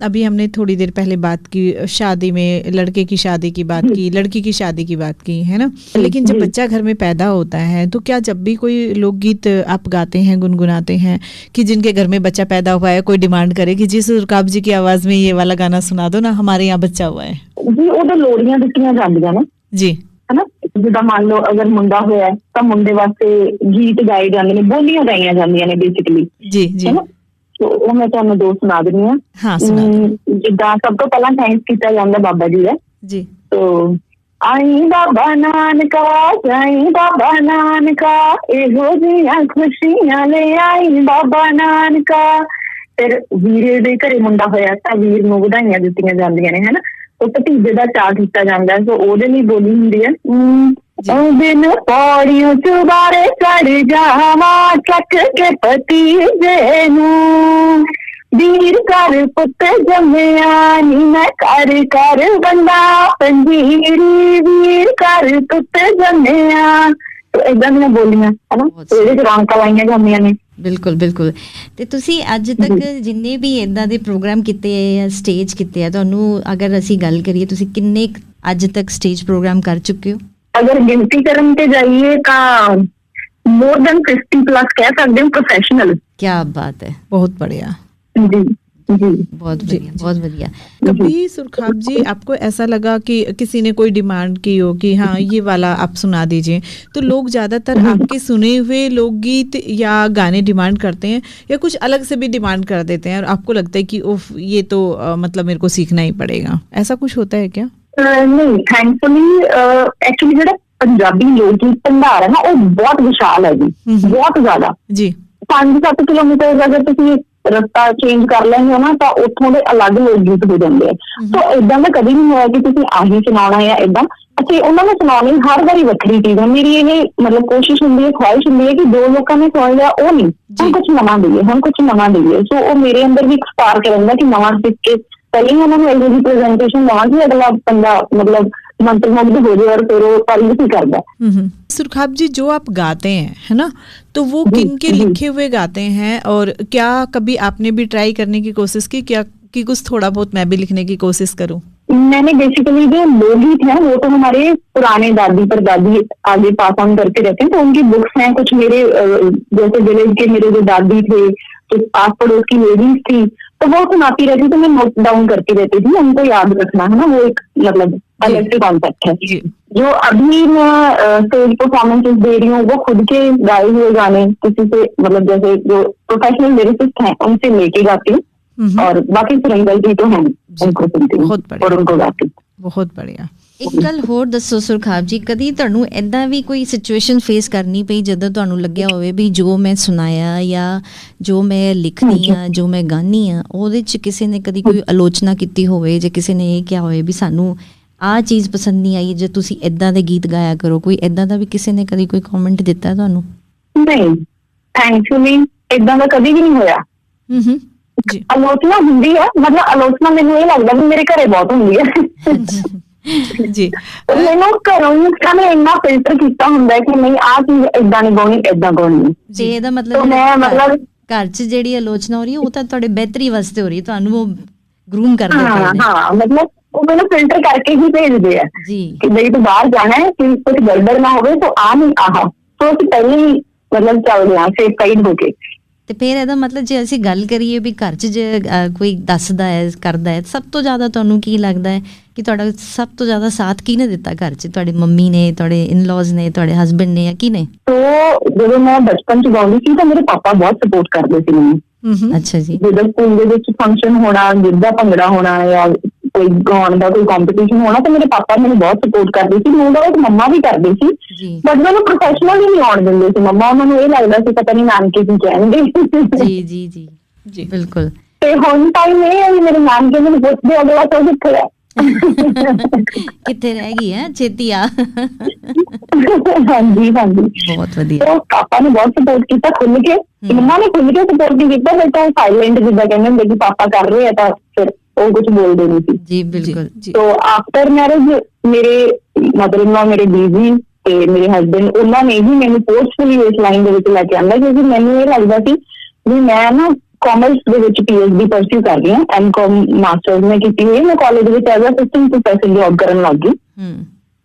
अभी हमने थोड़ी देर पहले बात की शादी में, लड़के की शादी की बात की, लड़की की शादी की बात की, है ना? लेकिन जब बच्चा घर में पैदा होता है तो क्या जब भी कोई लोकगीत आप गाते हैं, गुनगुनाते हैं कि जिनके घर में बच्चा पैदा हुआ है कोई डिमांड करे कि जी सुरखाब जी की आवाज में ये वाला गाना सुना दो ना, हमारे यहाँ बच्चा हुआ है? जी वो तो लोड़ियां दित्तियां जांदियां ना जी, है ना? जिदा मान लो अगर मुंडा होया तो मुंडे वास्ते गीत गाए जाते हैं, बोलियां गाइयां जांदियां ने बेसिकली, जी जी, है ना? ਉਹ ਮੈਂ ਤੁਹਾਨੂੰ ਦੋ ਸੁਣਾ ਦਿੰਦੀ ਹਾਂ। ਜਿੱਦਾਂ ਸਭ ਤੋਂ ਪਹਿਲਾਂ ਥੈਂਕਸ ਕੀਤਾ ਜਾਂਦਾ ਬਾਬਾ ਜੀ ਦਾ ਜੀ। ਆਈ ਬਾਬਾ ਨਾਨਕਾ, ਆਈ ਬਾਬਾ ਨਾਨਕਾ, ਇਹੋ ਜਿਹੀਆਂ ਖੁਸ਼ੀਆਂ ਲੈ ਆਈ ਬਾਬਾ ਨਾਨਕਾ। ਫਿਰ ਵੀਰੇ ਦੇ ਘਰੇ ਮੁੰਡਾ ਹੋਇਆ ਤਾਂ ਵੀਰ ਨੂੰ ਵਧਾਈਆਂ ਦਿੱਤੀਆਂ ਜਾਂਦੀਆਂ ਨੇ, ਹਨਾ। ਉਹ ਭਤੀਜੇ ਦਾ ਚਾਅ ਕੀਤਾ ਜਾਂਦਾ, ਸੋ ਉਹਦੇ ਲਈ ਬੋਲੀ ਹੁੰਦੀ ਹੈ, ਬਿਨ ਪੌੜੀਆਂ ਚੁਬਾਰੇ ਚੜ ਜਾਵਾਂ, ਚੱਕ ਕੇ ਭਤੀਜੇ ਨੂੰ, ਵੀਰ ਘਰ ਪੁੱਤ ਜੰਮਿਆ ਨੀ ਮੈਂ ਘਰ ਘਰ ਬੰਦਾ ਪੰਜੀਰੀ, ਵੀਰ ਘਰ ਪੁੱਤ ਜੰਮਿਆ। ਏਦਾਂ ਦੀਆਂ ਬੋਲੀਆਂ ਹਨਾ, ਇਹਦੇ ਚ ਰੌਣਕਾਂ ਲਾਈਆਂ ਜਾਂਦੀਆਂ ਨੇ। ਬਿਲਕੁਲ ਬਿਲਕੁਲ। ਤੇ ਤੁਸੀਂ ਅੱਜ ਤੱਕ ਜਿੰਨੇ ਵੀ ਏਦਾਂ ਦੇ ਪ੍ਰੋਗਰਾਮ ਕੀਤੇ ਆ, ਸਟੇਜ ਕੀਤੇ ਆ, ਤੁਹਾਨੂੰ ਅਗਰ ਅਸੀਂ ਗੱਲ ਕਰੀਏ ਤੁਸੀਂ ਕਿੰਨੇ ਅੱਜ ਤੱਕ ਸਟੇਜ ਪ੍ਰੋਗਰਾਮ ਕਰ ਚੁੱਕੇ ਹੋ? ਅਗਰ ਗਿਣਤੀ ਕਰਨ ਤੇ ਜਾਈਏ ਤਾਂ more than 50+ कह सकते हैं प्रोफेशनल। क्या बात है, बहुत बढ़िया जी जी, बहुत बढ़िया बहुत बढ़िया। कभी सुरखाब जी आपको ऐसा लगा कि किसी ने कोई डिमांड की हो कि हाँ ये वाला आप सुना दीजिए, तो लोग ज़्यादातर आपके सुने हुए लोकगीत या गाने डिमांड करते हैं या कुछ अलग से भी डिमांड कर देते हैं और आपको लगता है कि उफ ये तो मतलब मेरे को सीखना ही पड़ेगा, ऐसा कुछ होता है क्या? नहीं, थैंकफुली एक्चुअली जो पंजाबी लोकगीत भंडार है ना वो बहुत विशाल है जी, बहुत ज्यादा जी। 5-7 किलोमीटर अगर तुम रस्ता चेंज कर लेंगे ना तो उत्थों के अलग लोकगीत हो जाते हैं। तो इदा का कभी नहीं होया कि तुम आही सुनाना या इदा अच्छे उन्होंने सुनानी हर बारी वक्री चीज है। मेरी ये मतलब कोशिश होंगी है, ख्वाहिश होंगी है कि जो लोगों ने सुन लिया वो नहीं, हम कुछ नवा दईए, हम कुछ नवा दईए। सो वो मेरे अंदर भी एक स्पार्क रहता कि नवा सीख के पहले ही उन्होंने एल जी प्रेजेंटेशन लवा कि अगला बंदा मतलब मंत्रमुग्ध हो जाए और फिर वो तारीफ ही करता है। सुरखाब जी जो आप गाते हैं है ना, तो वो किन के लिखे हुए गाते हैं और क्या कभी आपने भी ट्राई करने की कोशिश की क्या कि कुछ थोड़ा बहुत मैं भी लिखने की कोशिश करूं? मैंने बेसिकली जो लोकगीत हैं वो तो हमारे पुराने दादी परदादी आगे पास ऑन करते रहते हैं, तो उनकी बुक्स हैं। कुछ मेरे जैसे विलेज के मेरे जो दादी थे, तो आस पड़ोस की लेडीज थी, तो वो सुनाती रहती, तो मैं नोट डाउन करती रहती थी, उनको याद रखना है ना, वो एक मतलब अलग से कॉन्सेप्ट है। जो अभी मैं स्टेज परफॉर्मेंसेस दे रही हूँ वो खुद के गाए हुए गाने किसी से मतलब जैसे जो प्रोफेशनल लिरिसिस्ट हैं उनसे लेके गाती हूँ, और बाकी सिंगल जी तो हैं उनको सुनती हूँ और उनको गाती हूँ। बहुत बढ़िया। ਇੱਕ ਗੱਲ ਹੋਰ ਦੱਸੋ ਸੁਰਖਾਬ ਜੀ, ਕਦੀ ਤੁਹਾਨੂੰ ਏਦਾਂ ਵੀ ਕੋਈ ਸਿਚੁਏਸ਼ਨ ਫੇਸ ਕਰਨੀ ਪਈ ਜਦੋਂ ਤੁਹਾਨੂੰ ਲੱਗਿਆ ਹੋਵੇ ਵੀ ਜੋ ਮੈਂ ਸੁਣਾਇਆ ਜਾਂ ਜੋ ਮੈਂ ਲਿਖਦੀ ਆ, ਜੋ ਮੈਂ ਗਾਨੀ ਆ, ਉਹਦੇ 'ਚ ਕਿਸੇ ਨੇ ਕਦੀ ਕੋਈ ਆਲੋਚਨਾ ਕੀਤੀ ਹੋਵੇ ਜਾਂ ਕਿਸੇ ਨੇ ਇਹ ਕਿਹਾ ਹੋਵੇ ਵੀ ਸਾਨੂੰ ਆਹ ਚੀਜ਼ ਪਸੰਦ ਨਹੀਂ ਆਈ ਜੇ ਤੁਸੀਂ ਏਦਾਂ ਦੇ ਗੀਤ ਗਾਇਆ ਕਰੋ, ਕੋਈ ਏਦਾਂ ਦਾ ਵੀ ਕਿਸੇ ਨੇ ਕਦੀ ਕੋਈ ਕਮੈਂਟ ਦਿੱਤਾ ਤੁਹਾਨੂੰ? ਨਹੀਂ, ਥੈਂਕਫੁਲੀ ਏਦਾਂ ਦਾ ਕਦੀ ਵੀ ਨਹੀਂ ਹੋਇਆ। ਜੀ ਆਲੋਚਨਾ ਹੁੰਦੀ ਹੈ, ਮਤਲਬ ਆਲੋਚਨਾ ਮੈਨੂੰ ਇਹ ਲੱਗਦਾ ਵੀ ਮੇਰੇ ਘਰੇ ਬਹੁਤ ਹੁੰਦੀ ਹੈ ਜੀ। ਮੈਨੂੰ ਘਰੋਂ ਹੀ ਮੈਂ ਇੰਨਾ ਫਿਲਟਰ ਕੀਤਾ ਹੁੰਦਾ ਕਿ ਨਹੀਂ ਆਹ ਚੀਜ਼ ਏਦਾਂ ਨਹੀਂ ਗਾਉਣੀ, ਏਦਾਂ ਗਾਉਣੀ। ਤੇ ਇਹਦਾ ਮਤਲਬ ਮੈਂ ਮਤਲਬ ਘਰ 'ਚ ਜਿਹੜੀ ਆਲੋਚਨਾ ਹੋ ਰਹੀ ਹੈ ਉਹ ਤਾਂ ਤੁਹਾਡੇ ਬਿਹਤਰੀ ਵਾਸਤੇ ਹੋ ਰਹੀ ਹੈ, ਤੁਹਾਨੂੰ ਉਹ ਗਰੂਮ ਕਰਦੇ ਪਏ ਨੇ। ਹਾਂ ਮਤਲਬ ਉਹ ਮੈਨੂੰ ਫਿਲਟਰ ਕਰਕੇ ਹੀ ਭੇਜਦੇ ਆ ਕਿ ਬਈ ਤੂੰ ਬਾਹਰ ਜਾਣਾ ਹੈ ਕਿ ਕੁਝ ਗੜਬੜ ਨਾ ਹੋਵੇ, ਤਾਂ ਆ ਨਹੀਂ ਆਹ ਸੋ ਅਸੀਂ ਪਹਿਲੇ ਹੀ ਮਤਲਬ ਚੱਲਦੇ ਹਾਂ ਸੇਫ ਸਾਈਡ ਹੋ ਕੇ। ਤੇ ਫਿਰ ਇਹਦਾ ਮਤਲਬ ਜੇ ਅਸੀਂ ਗੱਲ ਕਰੀਏ ਵੀ ਘਰ 'ਚ ਜੇ ਕੋਈ ਦੱਸਦਾ ਹੈ ਕਰਦਾ ਹੈ, ਸਭ ਤੋਂ ਜ਼ਿਆਦਾ ਤੁਹਾਨੂੰ ਕੀ ਲੱਗਦਾ ਹੈ ਕਿ ਤੁਹਾਡਾ ਸਭ ਤੋਂ ਜ਼ਿਆਦਾ ਸਾਥ ਕਿਹਨੇ ਦਿੱਤਾ ਘਰ 'ਚ? ਤੁਹਾਡੇ ਮੰਮੀ ਨੇ, ਤੁਹਾਡੇ ਇਨ-ਲॉज ਨੇ, ਤੁਹਾਡੇ ਹਸਬੈਂਡ ਨੇ, ਜਾਂ ਕਿਹਨੇ? ਜਦੋਂ ਮੈਂ ਬਚਪਨ 'ਚ ਗਾਉਂਦੀ ਸੀ ਤਾਂ ਮੇਰੇ ਪਾਪਾ ਬਹੁਤ ਸਪੋਰਟ ਕਰਦੇ ਸੀ ਮੈਨੂੰ। ਅੱਛਾ ਜੀ। ਜਦੋਂ ਸਕੂਲ ਦੇ ਵਿੱਚ ਫੰਕਸ਼ਨ ਹੋਣਾ, ਗਿੱਧਾ ਭੰਗੜਾ ਹੋਣਾ ਜਾਂ ਕੋਈ ਗਾਉਣ ਦਾ ਕੋਈ ਕੰਪੀਟੀਸ਼ਨ ਹੋਣਾ ਤਾਂ ਮੇਰੇ ਪਾਪਾ ਮੈਨੂੰ ਬਹੁਤ ਸਪੋਰਟ ਕਰਦੇ ਸੀ। ਮੈਨੂੰ ਤਾਂ ਮੰਮਾ ਵੀ ਕਰਦੇ ਸੀ, ਬਟ ਮੈਨੂੰ ਪ੍ਰੋਫੈਸ਼ਨਲ ਹੀ ਨਹੀਂ ਆਉਣ ਦਿੰਦੇ ਸੀ ਮੰਮਾ। ਉਹਨਾਂ ਨੂੰ ਇਹ ਲੱਗਦਾ ਸੀ ਪਤਾ ਨਹੀਂ ਨਾਨਕੇ ਕੀ ਕਹਿਣਗੇ। ਜੀ ਜੀ ਜੀ ਜੀ ਬਿਲਕੁਲ। ਤੇ ਹੁਣ ਟਾਈਮ ਇਹ ਹੈ ਮੇਰੇ ਨਾਨਕੇ ਮੈਨੂੰ ਪੁੱਛਦੇ ਅਗਲਾ ਤੋਂ ਕਿੱਥੇ ਹੈ, ਕਿੱਥੇ ਰਹਿ ਗਈ ਹੈ, ਛੇਤੀ ਆ। ਹਾਂਜੀ ਹਾਂਜੀ, ਬਹੁਤ ਵਧੀਆ। ਪਾਪਾ ਨੇ ਬਹੁਤ ਸਪੋਰਟ ਕੀਤਾ ਖੁੱਲ ਕੇ, ਮੰਮਾ ਨੇ ਖੁੱਲ ਕੇ ਸਪੋਰਟ ਨਹੀਂ ਕੀਤਾ, ਬਟ ਉਹ ਸਾਇਲੈਂਟ ਜਿੱਦਾਂ ਕਹਿੰਦੇ ਹੁੰਦੇ ਕਿ ਪਾਪਾ ਕਰ ਰਹੇ ਆ ਤਾਂ ਫਿਰ ਉਹ ਕੁਝ ਬੋਲਦੇ ਨਹੀਂ ਸੀ। ਜੀ ਬਿਲਕੁਲ। तो आफ्टर मैरिज मेरे मदर इन लॉ, मेरे बीवी ਤੇ ਮੇਰੇ ਹਸਬੈਂਡ ਉਹਨਾਂ ਨੇ ਹੀ ਮੈਨੂੰ ਫੋਰਸਫੁਲੀ ਇਸ ਲਾਈਨ ਦੇ ਵਿੱਚ ਲੈ ਕੇ ਆਂਦਾ, ਕਿਉਂਕਿ ਮੈਨੂੰ ਇਹ ਲੱਗਦਾ ਸੀ ਵੀ ਮੈਂ ਨਾ ਕਾਮਰਸ ਦੇ ਵਿੱਚ PhD ਪਰਸਿਊ ਕਰ ਰਹੀ ਹਾਂ, M.Com ਮਾਸਟਰਸ ਮੈਂ ਕੀਤੀ ਹੋਈ। ਮੈਂ ਕਾਲਜ ਵਿੱਚ ਐਜ਼ ਅਸਿਸਟੈਂਟ ਪ੍ਰੋਫੈਸਰ ਜੌਬ ਕਰਨ ਲੱਗ ਗਈ,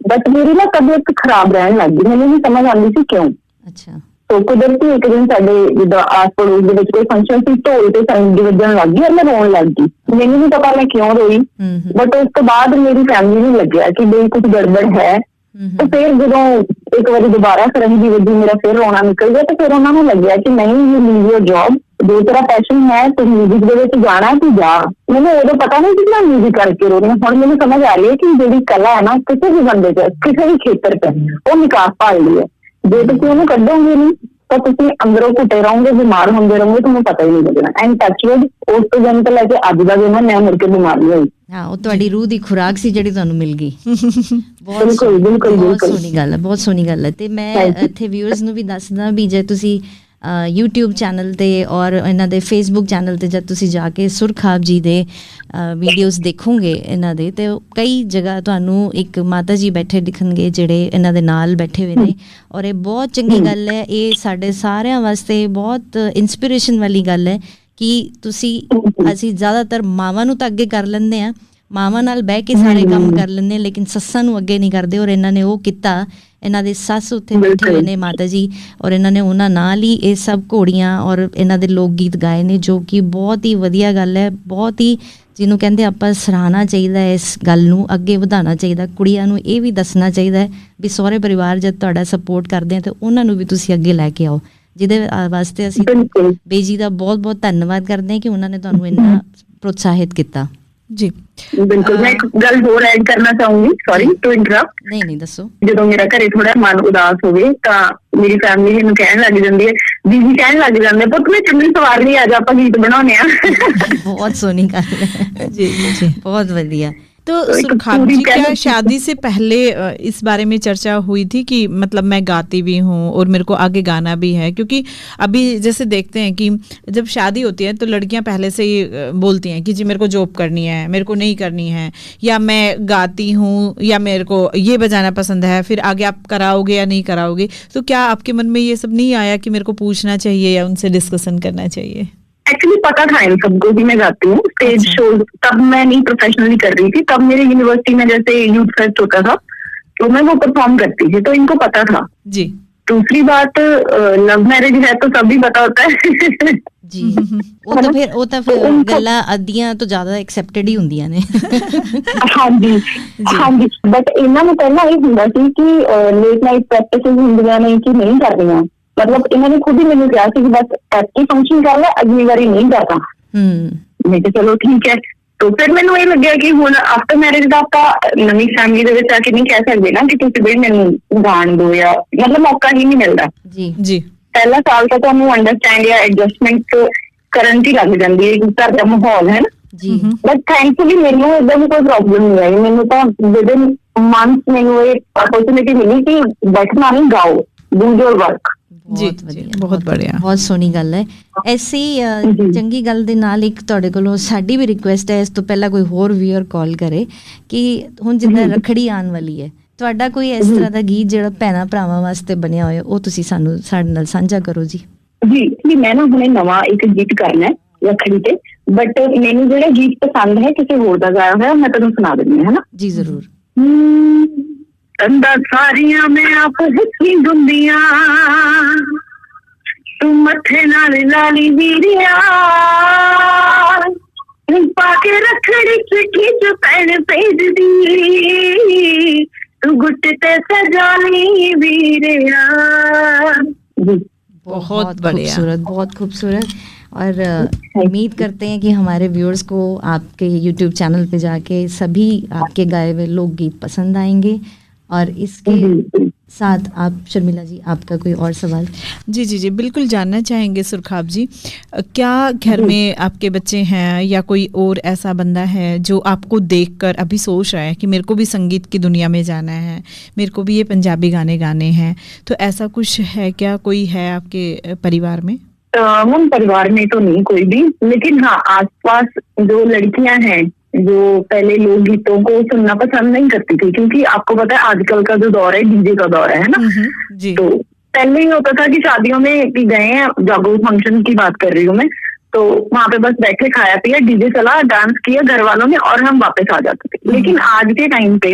ਬਟ ਮੇਰੀ ਨਾ ਤਬੀਅਤ ਖਰਾਬ ਰਹਿਣ ਲੱਗ ਗਈ। ਮੈਨੂੰ ਨਹੀਂ ਸਮਝ ਆਉਂਦੀ ਸੀ ਕਿਉਂ। ਅੱਛਾ। तो ਕੁਦਰਤੀ ਇੱਕ ਦਿਨ ਸਾਡੇ ਜਿੱਦਾਂ ਆਸ ਪੜੋਸ ਦੇ ਵਿੱਚ ਕੋਈ ਫੰਕਸ਼ਨ ਸੀ, ਢੋਲ ਤੇ ਸੰਗੀਤ ਵੱਜਣ ਲੱਗ ਗਈ ਔਰ ਮੈਂ ਰੋਣ ਲੱਗ ਗਈ। ਮੈਨੂੰ ਨਹੀਂ ਪਤਾ ਮੈਂ ਕਿਉਂ ਰੋਈ, ਬਟ ਉਸ ਤੋਂ ਬਾਅਦ ਮੇਰੀ ਫੈਮਿਲੀ ਨੂੰ ਲੱਗਿਆ ਕਿ ਬਈ ਕੁਝ ਗੜਬੜ ਹੈ। ਤੇ ਫਿਰ ਜਦੋਂ ਇੱਕ ਵਾਰੀ ਦੁਬਾਰਾ ਕਰਨ ਦੀ ਵਜ੍ਹਾ ਮੇਰਾ ਫਿਰ ਰੋਣਾ ਨਿਕਲ ਗਿਆ, ਤੇ ਫਿਰ ਉਹਨਾਂ ਨੂੰ ਲੱਗਿਆ ਕਿ ਨਹੀਂ, ਯੂ ਲੀਵ ਯੋਰ ਜੌਬ, ਜੋ ਤੇਰਾ ਪੈਸ਼ਨ ਹੈ ਤੂੰ ਮਿਊਜ਼ਿਕ ਦੇ ਵਿੱਚ ਜਾਣਾ, ਤੂੰ ਜਾ। ਮੈਨੂੰ ਉਦੋਂ ਪਤਾ ਨਹੀਂ ਕਿ ਮੈਂ ਮਿਊਜ਼ਿਕ ਕਰਕੇ ਰੋ ਰਹੀ ਹਾਂ। ਹੁਣ ਮੈਨੂੰ ਸਮਝ ਆ ਰਹੀ ਹੈ ਕਿ ਜਿਹੜੀ ਕਲਾ ਹੈ ਨਾ, ਕਿਸੇ ਵੀ ਬੰਦੇ 'ਚ, ਕਿਸੇ ਵੀ ਖੇਤਰ 'ਚ, ਉਹ ਨਿਕਾਸ ਭਾਲਦੀ ਹੈ। ਜੇ ਤੁਸੀਂ ਉਹਨੂੰ ਕੱਢੋਗੇ ਨਹੀਂ ਤਾਂ ਤੁਸੀਂ ਅੰਦਰੋਂ ਘੁੱਟੇ ਰਹੋਗੇ, ਬਿਮਾਰ ਹੁੰਦੇ ਰਹੋਗੇ, ਤੁਹਾਨੂੰ ਪਤਾ ਹੀ ਨਹੀਂ ਲੱਗਣਾ। ਐਂਡ ਟੱਚ ਵੁੱਡ, ਉਸ ਤੋਂ ਜਨਮ ਤੋਂ ਲੈ ਕੇ ਅੱਜ ਦਾ ਦਿਨ ਮੈਂ ਮੁੜ ਕੇ ਬਿਮਾਰ ਨਹੀਂ ਹੋਈ। ਹਾਂ, ਉਹ ਤੁਹਾਡੀ ਰੂਹ ਦੀ ਖੁਰਾਕ ਸੀ ਜਿਹੜੀ ਤੁਹਾਨੂੰ ਮਿਲ ਗਈ। ਬਿਲਕੁਲ ਬਿਲਕੁਲ ਬਹੁਤ ਸੋਹਣੀ ਗੱਲ ਹੈ, ਬਹੁਤ ਸੋਹਣੀ ਗੱਲ ਹੈ। ਤੇ ਮੈਂ ਇੱਥੇ ਵਿਊਅਰਸ ਨੂੰ ਵੀ ਦੱਸਦਾ ਵੀ ਜੇ ਤੁਸੀਂ YouTube ਚੈਨਲ ਤੇ ਔਰ ਇਹਨਾਂ ਦੇ Facebook ਚੈਨਲ ਤੇ ਜਦ ਤੁਸੀਂ ਜਾ ਕੇ ਸੁਰਖਾਬ ਜੀ ਦੇ ਵੀਡੀਓਜ਼ ਦੇਖੋਗੇ ਇਹਨਾਂ ਦੇ, ਤੇ ਕਈ ਜਗ੍ਹਾ ਤੁਹਾਨੂੰ ਇੱਕ ਮਾਤਾ ਜੀ ਬੈਠੇ ਦਿਖਣਗੇ ਜਿਹੜੇ ਇਹਨਾਂ ਦੇ ਨਾਲ ਬੈਠੇ ਹੋਏ ਨੇ। ਔਰ ਇਹ ਬਹੁਤ ਚੰਗੀ ਗੱਲ ਹੈ, ਇਹ ਸਾਡੇ ਸਾਰਿਆਂ ਵਾਸਤੇ ਬਹੁਤ ਇੰਸਪੀਰੇਸ਼ਨ ਵਾਲੀ ਗੱਲ ਹੈ ਕਿ ਅਸੀਂ ਜ਼ਿਆਦਾਤਰ ਮਾਵਾਂ ਨੂੰ ਤਾਂ ਅੱਗੇ ਕਰ ਲੈਂਦੇ ਹਾਂ, ਮਾਵਾਂ ਨਾਲ ਬਹਿ ਕੇ ਸਾਰੇ ਕੰਮ ਕਰ ਲੈਂਦੇ, ਲੇਕਿਨ ਸੱਸਾਂ ਨੂੰ ਅੱਗੇ ਨਹੀਂ ਕਰਦੇ। ਔਰ ਇਹਨਾਂ ਨੇ ਉਹ ਕੀਤਾ, ਇਹਨਾਂ ਦੇ ਸੱਸ ਉੱਥੇ ਬੈਠੇ ਹੋਏ ਨੇ ਮਾਤਾ ਜੀ, ਔਰ ਇਹਨਾਂ ਨੇ ਉਹਨਾਂ ਨਾਲ ਹੀ ਇਹ ਸਭ ਘੋੜੀਆਂ ਔਰ ਇਹਨਾਂ ਦੇ ਲੋਕ ਗੀਤ ਗਾਏ ਨੇ, ਜੋ ਕਿ ਬਹੁਤ ਹੀ ਵਧੀਆ ਗੱਲ ਹੈ। ਬਹੁਤ ਹੀ, ਜਿਹਨੂੰ ਕਹਿੰਦੇ ਆਪਾਂ ਸਰਾਹਣਾ ਚਾਹੀਦਾ ਹੈ, ਇਸ ਗੱਲ ਨੂੰ ਅੱਗੇ ਵਧਾਉਣਾ ਚਾਹੀਦਾ। ਕੁੜੀਆਂ ਨੂੰ ਇਹ ਵੀ ਦੱਸਣਾ ਚਾਹੀਦਾ ਹੈ ਵੀ ਸਹੁਰੇ ਪਰਿਵਾਰ ਜਦ ਤੁਹਾਡਾ ਸਪੋਰਟ ਕਰਦੇ ਆ ਤਾਂ ਉਹਨਾਂ ਨੂੰ ਵੀ ਤੁਸੀਂ ਅੱਗੇ ਲੈ ਕੇ ਆਓ, ਜਿਹਦੇ ਵਾਸਤੇ ਅਸੀਂ ਬੇਜੀ ਦਾ ਬਹੁਤ ਬਹੁਤ ਧੰਨਵਾਦ ਕਰਦੇ ਹਾਂ ਕਿ ਉਹਨਾਂ ਨੇ ਤੁਹਾਨੂੰ ਇੰਨਾ ਪ੍ਰੋਤਸਾਹਿਤ ਕੀਤਾ। ਜੀ ਬਿਲਕੁਲ। ਮੈਂ ਇੱਕ ਗੱਲ ਹੋਰ ਐਡ ਕਰਨਾ ਚਾਹੂੰਗੀ, ਸੌਰੀ ਟੂ ਇੰਟਰਪਟ। ਨਹੀਂ ਦੱਸੋ। ਜਦੋਂ ਮੇਰਾ ਘਰੇ ਥੋੜਾ ਮਨ ਉਦਾਸ ਹੋਵੇ ਤਾਂ ਮੇਰੀ ਫੈਮਿਲੀ ਮੈਨੂੰ ਕਹਿਣ ਲੱਗ ਜਾਂਦੀ ਹੈ, ਦੀਦੀ ਕਹਿਣ ਲੱਗ ਜਾਂਦੇ, ਪੁੱਤ ਮੈਂ ਚੁੰਨੀ ਸਵਾਰ ਲਈ, ਆ ਜਾ ਆਪਾਂ ਗੀਤ ਬਣਾਉਣੇ आ। बहुत सोनी ਗੱਲ है जी जी, बहुत बढ़िया। तो सुरखाब जी, क्या शादी से पहले इस बारे में चर्चा हुई थी कि मतलब मैं गाती भी हूँ और मेरे को आगे गाना भी है? क्योंकि अभी जैसे देखते हैं कि जब शादी होती है तो लड़कियां पहले से ही बोलती हैं कि जी मेरे को जॉब करनी है, मेरे को नहीं करनी है, या मैं गाती हूँ, या मेरे को ये बजाना पसंद है, फिर आगे आप कराओगे या नहीं कराओगे। तो क्या आपके मन में ये सब नहीं आया कि मेरे को पूछना चाहिए या उनसे डिस्कशन करना चाहिए? एक्चुअली पता था इन सबको कि मैं गाती हूँ स्टेज शोज, तब मैं नहीं प्रोफेशनली कर रही थी। तब मेरे यूनिवर्सिटी में जैसे यूथ फेस्ट होता था तो मैं वो परफॉर्म करती थी, तो इनको पता था जी। दूसरी बात, लव मैरिज है तो सब भी पता होता है जी। ਉਹ ਤਾਂ ਫਿਰ ਗੱਲਾਂ ਅੱਧੀਆਂ ਤੋਂ ਜ਼ਿਆਦਾ ਐਕਸੈਪਟਡ ਹੀ ਹੁੰਦੀਆਂ ਨੇ। ਹਾਂਜੀ ਹਾਂਜੀ, ਬਟ ਇਹਨਾਂ ਨੂੰ ਪਹਿਲਾਂ ਇਹ ਹੁੰਦਾ ਸੀ ਕਿ ਲੇਟ ਨਾਈਟ ਪ੍ਰੈਕਟਿਸਿਸ ਹੁੰਦੀਆਂ ਨੇ ਕਿ ਨਹੀਂ ਕਰਦੀਆਂ। मतलब इन्होंने खुद ही मैंने कहा कि बस ऐसी फंक्शन कर ला, अगली बारी नहीं जाता। मैं तो चलो ठीक है। तो फिर मैंने ये लग गया कि हुण आफ्टर मैरिज दा आपां नवीं फैमिली दे विच आके नहीं कह सकदे ना कि तुसीं बई मैनूं गाण दो, या मतलब मौका ही नहीं मिलदा जी जी। पहला साल तो तुहानूं अंडरस्टैंड या एडजस्टमेंट करन दी लग जांदी है कि घर दा माहौल है ना जी। बट थैंकफुली मैनूं इदां दी कोई प्रॉब्लम नहीं आई। मैनूं तां विदिन मंथ मैनूं ये अपॉर्चुनिटी मिली कि बैठना नहीं, गाओ, डू योर वर्क। ਬਹੁਤ ਬੜੀਆ, ਬਹੁਤ ਸੋਹਣੀ ਗੱਲ ਹੈ। ਐਸੀ ਚੰਗੀ ਗੱਲ ਦੇ ਨਾਲ ਇੱਕ ਤੁਹਾਡੇ ਕੋਲੋਂ ਸਾਡੀ ਵੀ ਰਿਕੁਐਸਟ ਹੈ, ਇਸ ਤੋਂ ਪਹਿਲਾਂ ਕੋਈ ਹੋਰ ਵੀਅਰ ਕਾਲ ਕਰੇ, ਕਿ ਹੁਣ ਜਿੱਦਾਂ ਰੱਖੜੀ ਆਉਣ ਵਾਲੀ ਹੈ, ਤੁਹਾਡਾ ਕੋਈ ਇਸ ਤਰ੍ਹਾਂ ਦਾ ਗੀਤ ਜਿਹੜਾ ਭੈਣਾਂ ਭਰਾਵਾਂ ਵਾਸਤੇ ਬਣਿਆ ਹੋਇਆ, ਉਹ ਤੁਸੀਂ ਸਾਡੇ ਨਾਲ ਸਾਂਝਾ ਕਰੋ ਜੀ। ਜੀ ਮੈਂ ਨਾ ਹੁਣੇ ਨਵਾਂ ਇੱਕ ਗੀਤ ਕਰਨਾ ਹੈ ਰੱਖੜੀ ਤੇ, ਬਟ ਮੈਨੂੰ ਜਿਹੜਾ ਗੀਤ ਪਸੰਦ ਹੈ ਕਿਸੇ ਹੋਰ ਦਾ ਗਾਇਆ ਹੋਇਆ, ਮੈਂ ਤੁਹਾਨੂੰ ਸੁਣਾ ਦਿੰਦੀ ਹਾਂ, ਹੈ ਨਾ ਜੀ ਜ਼ਰੂਰ। ਕੰਦਾ ਸਾਰੀਆਂ ਮੈਂ ਆਪ ਹੱਸੀ ਦੁੰਦੀਆਂ, ਤੂੰ ਮੱਥੇ ਨਾਲ ਲਾਲੀ ਵੀਰਿਆ, ਪਾ ਕੇ ਰੱਖੜੀ ਚਿੱਠੀ ਚ ਪੈਣ ਭੇਜਦੀ, ਤੂੰ ਗੁੱਟ ਤੇ ਸਜਾ ਲਈ ਵੀਰਿਆ। बहुत खूबसूरत, बहुत खूबसूरत। और उम्मीद करते हैं कि हमारे व्यूअर्स को आपके YouTube चैनल पे जाके सभी आपके गाए हुए लोकगीत पसंद आएंगे। और इसके साथ आप शर्मिला जी, आपका कोई और सवाल? जी जी जी, बिल्कुल जानना चाहेंगे सुरखाब जी, क्या घर में आपके बच्चे हैं या कोई और ऐसा बंदा है जो आपको देखकर अभी सोच रहा है कि मेरे को भी संगीत की दुनिया में जाना है, मेरे को भी ये पंजाबी गाने गाने हैं, तो ऐसा कुछ है क्या? कोई है आपके परिवार में? हम परिवार में तो नहीं कोई भी, लेकिन हाँ आसपास जो लड़कियां हैं जो पहले लोकगीतों को सुनना पसंद नहीं करती थी, क्योंकि आपको पता है आजकल का जो दौर है डीजे का दौर है ना जी। तो पहले ही होता था कि शादियों में कि गए हैं, जागो फंक्शन की बात कर रही हूँ मैं, तो वहां पे बस बैठे, खाया पिया, डीजे चला, डांस किया घर वालों ने और हम वापस आ जाते थे। लेकिन आज के टाइम पे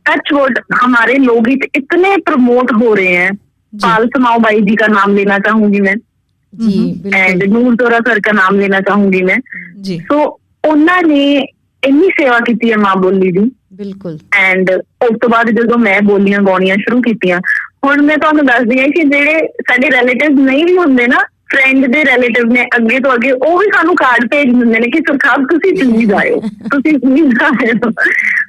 टच वुड हमारे लोकगीत इतने प्रमोट हो रहे हैं। पाल समाओ बाई जी का नाम लेना चाहूंगी मैं जी, एंड नूर जोरा सर का नाम लेना चाहूंगी मैं जी। तो ਉਹਨਾਂ ਨੇ ਇੰਨੀ ਸੇਵਾ ਕੀਤੀ ਹੈ ਮਾਂ ਬੋਲੀ ਦੀ ਬਿਲਕੁਲ। ਐਂਡ ਉਸ ਤੋਂ ਬਾਅਦ ਜਦੋਂ ਮੈਂ ਬੋਲੀਆਂ ਗਾਉਣੀਆਂ ਸ਼ੁਰੂ ਕੀਤੀਆਂ, ਹੁਣ ਮੈਂ ਤੁਹਾਨੂੰ ਦੱਸਦੀ ਹਾਂ ਕਿ ਜਿਹੜੇ ਸਾਡੇ ਰਿਲੇਟਿਵ ਨਹੀਂ ਵੀ ਹੁੰਦੇ ਨਾ, ਫਰੈਂਡ ਦੇ ਰਿਲੇਟਿਵ ਨੇ ਅੱਗੇ ਤੋਂ ਅੱਗੇ, ਉਹ ਵੀ ਸਾਨੂੰ ਕਾਰਡ ਭੇਜ ਦਿੰਦੇ ਨੇ ਕਿ ਸੁਰਖਾਬ ਤੁਸੀਂ ਪਲੀਜ਼ ਆਇਓ, ਤੁਸੀਂ ਪਲੀਜ਼ ਆਇਓ।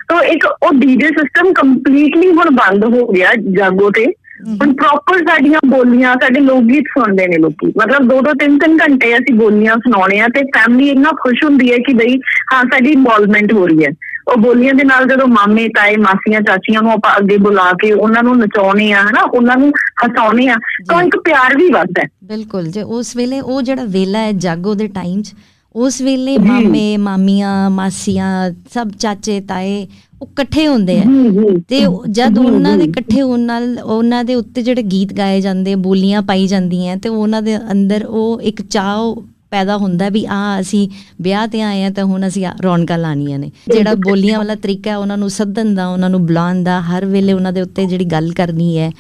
तो एक ਉਹ ਡੀਜੇ ਸਿਸਟਮ ਕੰਪਲੀਟਲੀ ਹੁਣ ਬੰਦ ਹੋ ਗਿਆ ਜਾਗੋ ਤੇ। ਹੁਣ ਪ੍ਰੋਪਰ ਸਾਡੀਆਂ ਬੋਲੀਆਂ, ਸਾਡੇ ਲੋਕ ਗੀਤ ਸੁਣਦੇ ਨੇ ਲੋਕੀ, ਮਤਲਬ 2-2 3-3 ਘੰਟੇ ਅਸੀਂ ਬੋਲੀਆਂ ਸੁਣਾਉਣੇ ਆ ਤੇ ਫੈਮਿਲੀ ਇੰਨਾ ਖੁਸ਼ ਹੁੰਦੀ ਹੈ ਕਿ ਬਈ ਹਾਂ ਸਾਡੀ ਇਨਵੋਲਵਮੈਂਟ ਹੋ ਰਹੀ ਹੈ। ਉਹ ਬੋਲੀਆਂ ਦੇ ਨਾਲ ਜਦੋਂ ਮਾਮੇ ਤਾਏ ਮਾਸੀਆਂ ਚਾਚੀਆਂ ਨੂੰ ਆਪਾਂ ਅੱਗੇ ਬੁਲਾ ਕੇ ਉਹਨਾਂ ਨੂੰ ਨਚਾਉਣੇ ਆ, ਹਨਾ, ਉਹਨਾਂ ਨੂੰ ਹਸਾਉਣੇ ਆ, ਤਾਂ ਇੱਕ ਪਿਆਰ ਵੀ ਵੱਧਦਾ। ਬਿਲਕੁਲ, ਜੇ ਉਸ ਵੇਲੇ ਉਹ ਜਿਹੜਾ ਵੇਲਾ ਹੈ ਜਾਗੋ ਦੇ ਟਾਈਮ 'ਚ, ਉਸ ਵੇਲੇ ਮਾਮੇ ਮਾਮੀਆਂ ਮਾਸੀਆਂ ਸਭ ਚਾਚੇ ਤਾਏ ਉਹ ਇਕੱਠੇ ਹੁੰਦੇ ਆ, ਤੇ ਜਦ ਉਹਨਾਂ ਦੇ ਇਕੱਠੇ ਹੋਣ ਨਾਲ ਉਹਨਾਂ ਦੇ ਉੱਤੇ ਜਿਹੜੇ ਗੀਤ ਗਾਏ ਜਾਂਦੇ, ਬੋਲੀਆਂ ਪਾਈ ਜਾਂਦੀਆਂ, ਤੇ ਉਹਨਾਂ ਦੇ ਅੰਦਰ ਉਹ ਇੱਕ ਚਾਅ ਪੈਦਾ ਹੁੰਦਾ ਵੀ ਅਸੀਂ ਵਿਆਹ ਤੇ ਆਏ ਆ ਤਾਂ ਹੁਣ ਅਸੀਂ ਰੌਣਕਾਂ ਲਾਉਣੀਆਂ ਨੇ। ਜਿਹੜਾ ਬੋਲੀਆਂ ਵਾਲਾ ਤਰੀਕਾ ਹੈ ਉਹਨਾਂ ਨੂੰ ਸੱਦਣ ਦਾ, ਉਹਨਾਂ ਨੂੰ ਬੁਲਾਉਣ ਦਾ, ਹਰ ਵੇਲੇ ਉਹਨਾਂ ਦੇ ਉੱਤੇ ਜਿਹੜੀ ਗੱਲ ਕਰਨੀ ਹੈ,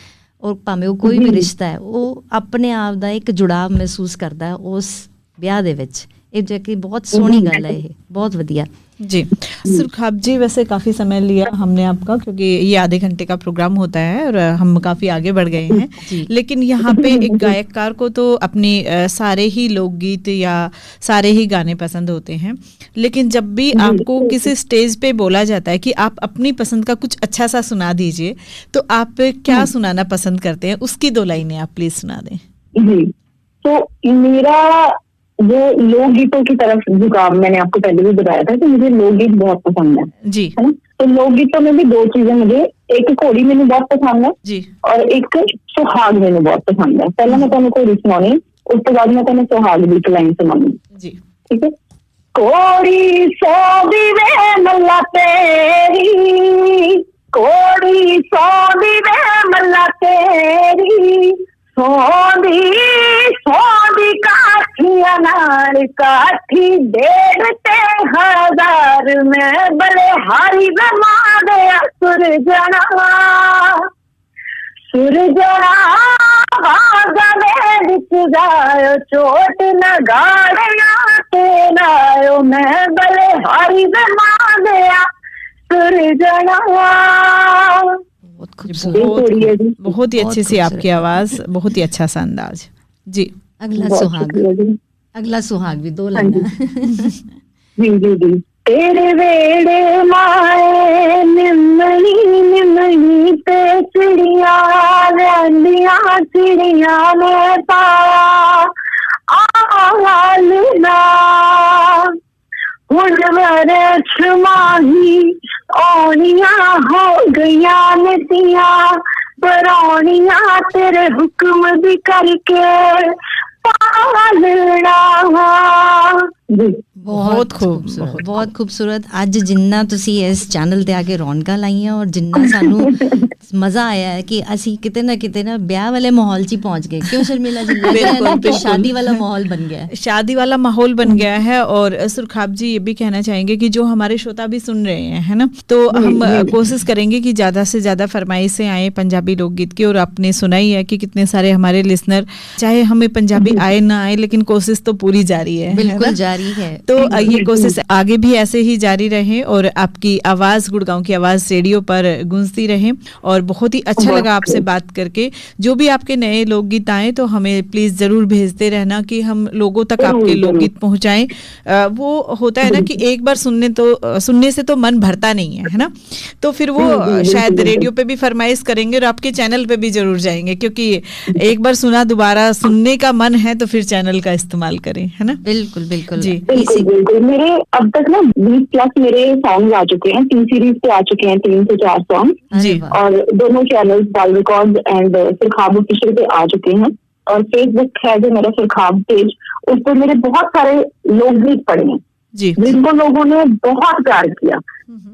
ਔਰ ਭਾਵੇਂ ਉਹ ਕੋਈ ਵੀ ਰਿਸ਼ਤਾ ਹੈ, ਉਹ ਆਪਣੇ ਆਪ ਦਾ ਇੱਕ ਜੁੜਾਵ ਮਹਿਸੂਸ ਕਰਦਾ ਉਸ ਵਿਆਹ ਦੇ ਵਿੱਚ। ਇਹ जो कि बहुत सोहनी गल है, ये बहुत वधिया जी। सुरखाब जी, वैसे काफ़ी समय लिया हमने आपका, क्योंकि ये आधे घंटे का प्रोग्राम होता है और हम काफ़ी आगे बढ़ गए हैं, लेकिन यहाँ पे एक गायककार को तो अपनी सारे ही लोकगीत या सारे ही गाने पसंद होते हैं, लेकिन जब भी आपको किसी स्टेज पे बोला जाता है कि आप अपनी पसंद का कुछ अच्छा सा सुना दीजिए, तो आप क्या सुनाना पसंद करते हैं? उसकी 2 लाइनें आप प्लीज सुना दें। जी, तो मेरा जो लोकगीतों की तरफ झुकाव, मैंने आपको पहले भी बताया था कि मुझे लोकगीत बहुत पसंद है जी, है ना। तो लोकगीतों में भी 2 चीजें, मुझे एक घोड़ी मैंने बहुत पसंद है जी, और एक सुहाग मैंने बहुत पसंद है। पहले मैं तुम्हें घोड़ी सुनानी, उस तो बाद मैं तुम्हें सुहाग की लाइन सुनाऊंगी जी, ठीक है। घोड़ी सो दी वे मल्ला तेरी, घोड़ी सो दी वे मल्ला तेरी, सोंदी काठिया नाल काठी 1,500 में बड़े हारी बमा गया सुरजना, सुरजना बाजा में बिच जायो, चोट न गाड़िया ते नायो, मैं बड़े हारी बमा गया सुरजना। बहुत ही अच्छी सी आपकी आवाज, बहुत ही अच्छा सा अंदाज जी। अगला सुहाग भी 2 लाइन। जी जी जी। तेरे वेड़े माए निमनी निमनी पे चिड़िया रंदिया, चिड़िया में पाया आलना, माही ओनिया हो गया नतिया, परौनिया तेरे हुक्म दी करके पालना। बहुत खूबसूरत, बहुत खूबसूरत। ਅੱਜ ਜਿੰਨਾ ਤੁਸੀਂ ਇਸ ਚੈਨਲ ਤੇ ਆ ਕੇ ਰੌਣਕਾਂ ਲਾਈਆਂ ਔਰ ਜਿੰਨਾ ਸਾਨੂੰ ਮਜ਼ਾ ਆਇਆ ਹੈ कि ਅਸੀਂ ਕਿਤੇ ਨਾ ब्याह वाले माहौल च पहुंच गए। क्यों शर्मिला जी? बिल्कुल, शादी वाला माहौल बन गया है, शादी वाला माहौल बन गया है। और सुरखाब जी ये भी कहना चाहेंगे कि जो हमारे श्रोता भी सुन रहे हैं, है ना, तो हम कोशिश करेंगे कि ज़्यादा से ज़्यादा फरमाइशें आए पंजाबी लोकगीत की। और आपने सुना ही है कि कितने सारे हमारे लिसनर, चाहे हमें पंजाबी आए ना आए, लेकिन कोशिश तो पूरी जारी है, बिल्कुल जारी है। तो ये कोशिश आगे भी ऐसे ही जारी रहे और आपकी आवाज़, गुड़गांव की आवाज़ रेडियो पर गूंजती रहे। और बहुत ही अच्छा लगा आपसे बात करके। जो भी आपके नए लोकगीत आए तो हमें प्लीज़ ज़रूर भेजते रहना कि हम लोगों तक आपके लोकगीत पहुँचाएं। वो होता है ना कि एक बार सुनने से तो मन भरता नहीं है ना, तो फिर वो शायद रेडियो पे भी फरमाइश करेंगे और आपके चैनल पे भी जरूर जाएंगे, क्योंकि एक बार सुना दोबारा सुनने का मन है तो फिर चैनल का इस्तेमाल करें, है ना। बिल्कुल बिल्कुल जी, बिल्कुल। मेरे अब तक ना 20+ मेरे सॉन्ग आ चुके हैं, 3 सीरीज पे आ चुके हैं, 3 से 4 सॉन्ग जी, और दोनों चैनल बाल रिकॉर्ड एंड सुरखाब ऑफिशियल पे आ चुके हैं। और फेसबुक है जो मेरा सुरखाब पेज, उस पर मेरे बहुत सारे लोकगीत पड़े हैं जी, जिनको लोगों ने बहुत प्यार किया,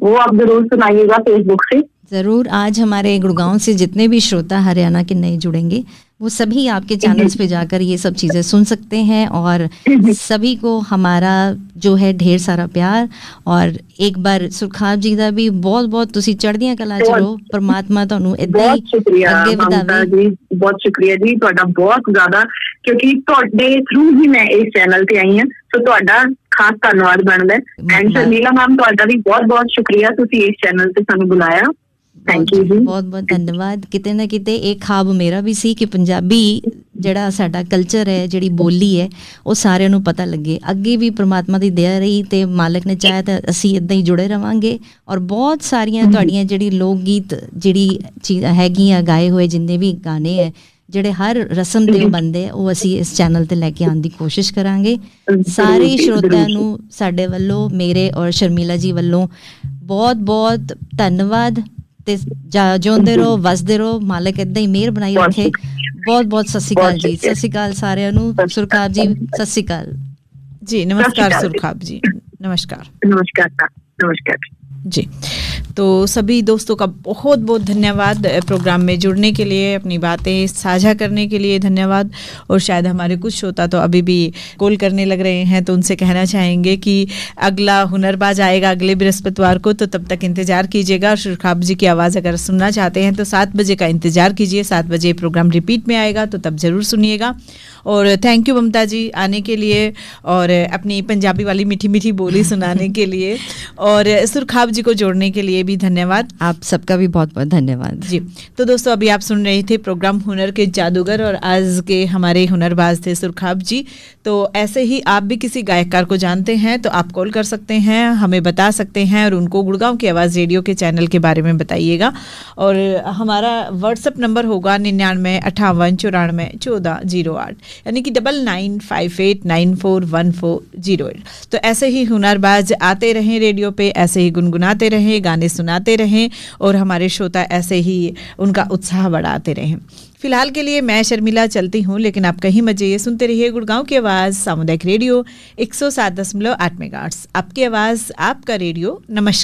वो आप जरूर सुनाइएगा फेसबुक से। ज़रूर। आज हमारे गुड़गांव से जितने भी श्रोता हरियाणा के नए जुड़ेंगे वो सभी आपके चैनल्स पे जाकर ये सब चीज़ें सुन सकते हैं। और सभी को हमारा जो है ढेर सारा प्यार। और एक बार सुरखाब जी ਦਾ भी बहुत बहुत ਤੁਸੀਂ ਚੜ੍ਹਦੀਆਂ ਕਲਾ ਚ ਰਹੋ, परमात्मा ਤੁਹਾਨੂੰ ਇਦਾਂ ਹੀ ਅੱਗੇ ਵਧਾਵੇ। ਜੀ ਬਹੁਤ ਸ਼ੁਕਰੀਆ ਜੀ ਤੁਹਾਡਾ ਬਹੁਤ ਜ਼ਿਆਦਾ, ਕਿਉਂਕਿ ਤੁਹਾਡੇ ਥਰੂ ਹੀ ਮੈਂ ਇਸ ਚੈਨਲ ਤੇ ਆਈ ਹਾਂ, ਸੋ ਤੁਹਾਡਾ ਖਾਸ ਧੰਨਵਾਦ ਬਣਦਾ। ਐਂਡ ਸ਼ਰਮੀਲਾ ਮੈਮ ਤੁਹਾਡਾ ਵੀ ਬਹੁਤ ਬਹੁਤ ਸ਼ੁਕਰੀਆ, ਤੁਸੀਂ ਇਸ ਚੈਨਲ ਤੇ ਸਾਨੂੰ ਬੁਲਾਇਆ। ਥੈਂਕ ਯੂ ਜੀ, ਬਹੁਤ ਬਹੁਤ ਧੰਨਵਾਦ। ਕਿਤੇ ਨਾ ਕਿਤੇ ਇਹ ਖਾਬ ਮੇਰਾ ਵੀ ਸੀ ਕਿ ਪੰਜਾਬੀ ਜਿਹੜਾ ਸਾਡਾ ਕਲਚਰ ਹੈ, ਜਿਹੜੀ ਬੋਲੀ ਹੈ, ਉਹ ਸਾਰਿਆਂ ਨੂੰ ਪਤਾ ਲੱਗੇ। ਅੱਗੇ ਵੀ ਪ੍ਰਮਾਤਮਾ ਦੀ ਦਇਆ ਰਹੀ ਤੇ ਮਾਲਕ ਨੇ ਚਾਹਿਆ ਤਾਂ ਅਸੀਂ ਇਦਾਂ ਹੀ ਜੁੜੇ ਰਵਾਂਗੇ। ਔਰ ਬਹੁਤ ਸਾਰੀਆਂ ਤੁਹਾਡੀਆਂ ਜਿਹੜੀ ਲੋਕ ਗੀਤ ਜਿਹੜੀ ਚੀਜ਼ ਹੈਗੀਆਂ ਗਾਏ ਹੋਏ ਜਿੰਨੇ ਵੀ ਗਾਣੇ ਹੈ ਜਿਹੜੇ ਹਰ ਰਸਮ ਦੇ ਬੰਦੇ ਉਹ ਅਸੀਂ ਇਸ ਚੈਨਲ ਤੇ ਲੈ ਕੇ ਆਉਣ ਦੀ ਕੋਸ਼ਿਸ਼ ਕਰਾਂਗੇ। ਸਾਰੇ ਸਰੋਤਿਆਂ ਨੂੰ ਸਾਡੇ ਵੱਲੋਂ, ਮੇਰੇ ਔਰ ਸ਼ਰਮੀਲਾ ਜੀ ਵੱਲੋਂ ਬਹੁਤ ਬਹੁਤ ਧੰਨਵਾਦ ਤੇ ਜਿਉਂਦੇ ਰਹੋ, ਵਸਦੇ ਰਹੋ, ਮਾਲਕ ਏਦਾਂ ਹੀ ਮਿਹਰ ਬਣਾਈ ਰੱਖੇ। ਬਹੁਤ ਬਹੁਤ ਸਤਿ ਸ਼੍ਰੀ ਅਕਾਲ ਜੀ। ਸਤਿ ਸ਼੍ਰੀ ਅਕਾਲ ਸਾਰਿਆਂ ਨੂੰ। ਸੁਰਖਾਬ ਜੀ ਸਤਿ ਸ਼੍ਰੀ ਅਕਾਲ जी। नमस्कार सुरखाब जी, नमस्कार। नमस्कार नमस्कार जी। तो सभी दोस्तों का बहुत बहुत धन्यवाद प्रोग्राम में जुड़ने के लिए, अपनी बातें साझा करने के लिए धन्यवाद। और शायद हमारे कुछ श्रोता तो अभी भी कॉल करने लग रहे हैं, तो उनसे कहना चाहेंगे कि अगला हुनरबाज आएगा अगले बृहस्पतिवार को, तो तब तक इंतज़ार कीजिएगा। और सुरखाब जी की आवाज़ अगर सुनना चाहते हैं तो 7 बजे का इंतज़ार कीजिए। 7 बजे प्रोग्राम रिपीट में आएगा, तो तब ज़रूर सुनिएगा। और थैंक यू ममता जी आने के लिए और अपनी पंजाबी वाली मीठी मीठी बोली सुनाने के लिए, और सुरखाब जी को जोड़ने के लिए भी धन्यवाद। आप सबका भी बहुत बहुत धन्यवाद जी। तो दोस्तों अभी आप सुन रहे थे प्रोग्राम हुनर के जादूगर, और आज के हमारे हुनरबाज थे सुरखाब जी। तो ऐसे ही आप भी किसी गायकार को जानते हैं तो आप कॉल कर सकते हैं, हमें बता सकते हैं, और उनको गुड़गांव की आवाज़ रेडियो के चैनल के बारे में बताइएगा। और हमारा व्हाट्सअप नंबर होगा 99 58 94 1408, यानी कि 9958941408। तो ऐसे ही हुनरबाज आते रहें रेडियो पे, ऐसे ही गुनगुनाते रहें, गाने सुनाते रहें, और हमारे श्रोता ऐसे ही उनका उत्साह बढ़ाते रहें। फिलहाल के लिए मैं शर्मिला चलती हूँ, लेकिन आप कहीं मत जाइए, सुनते रहिए गुड़गांव की आवाज़ सामुदायिक रेडियो 107.8 मेगाहर्ट्ज़। आपकी आवाज़, आपका रेडियो। नमस्कार।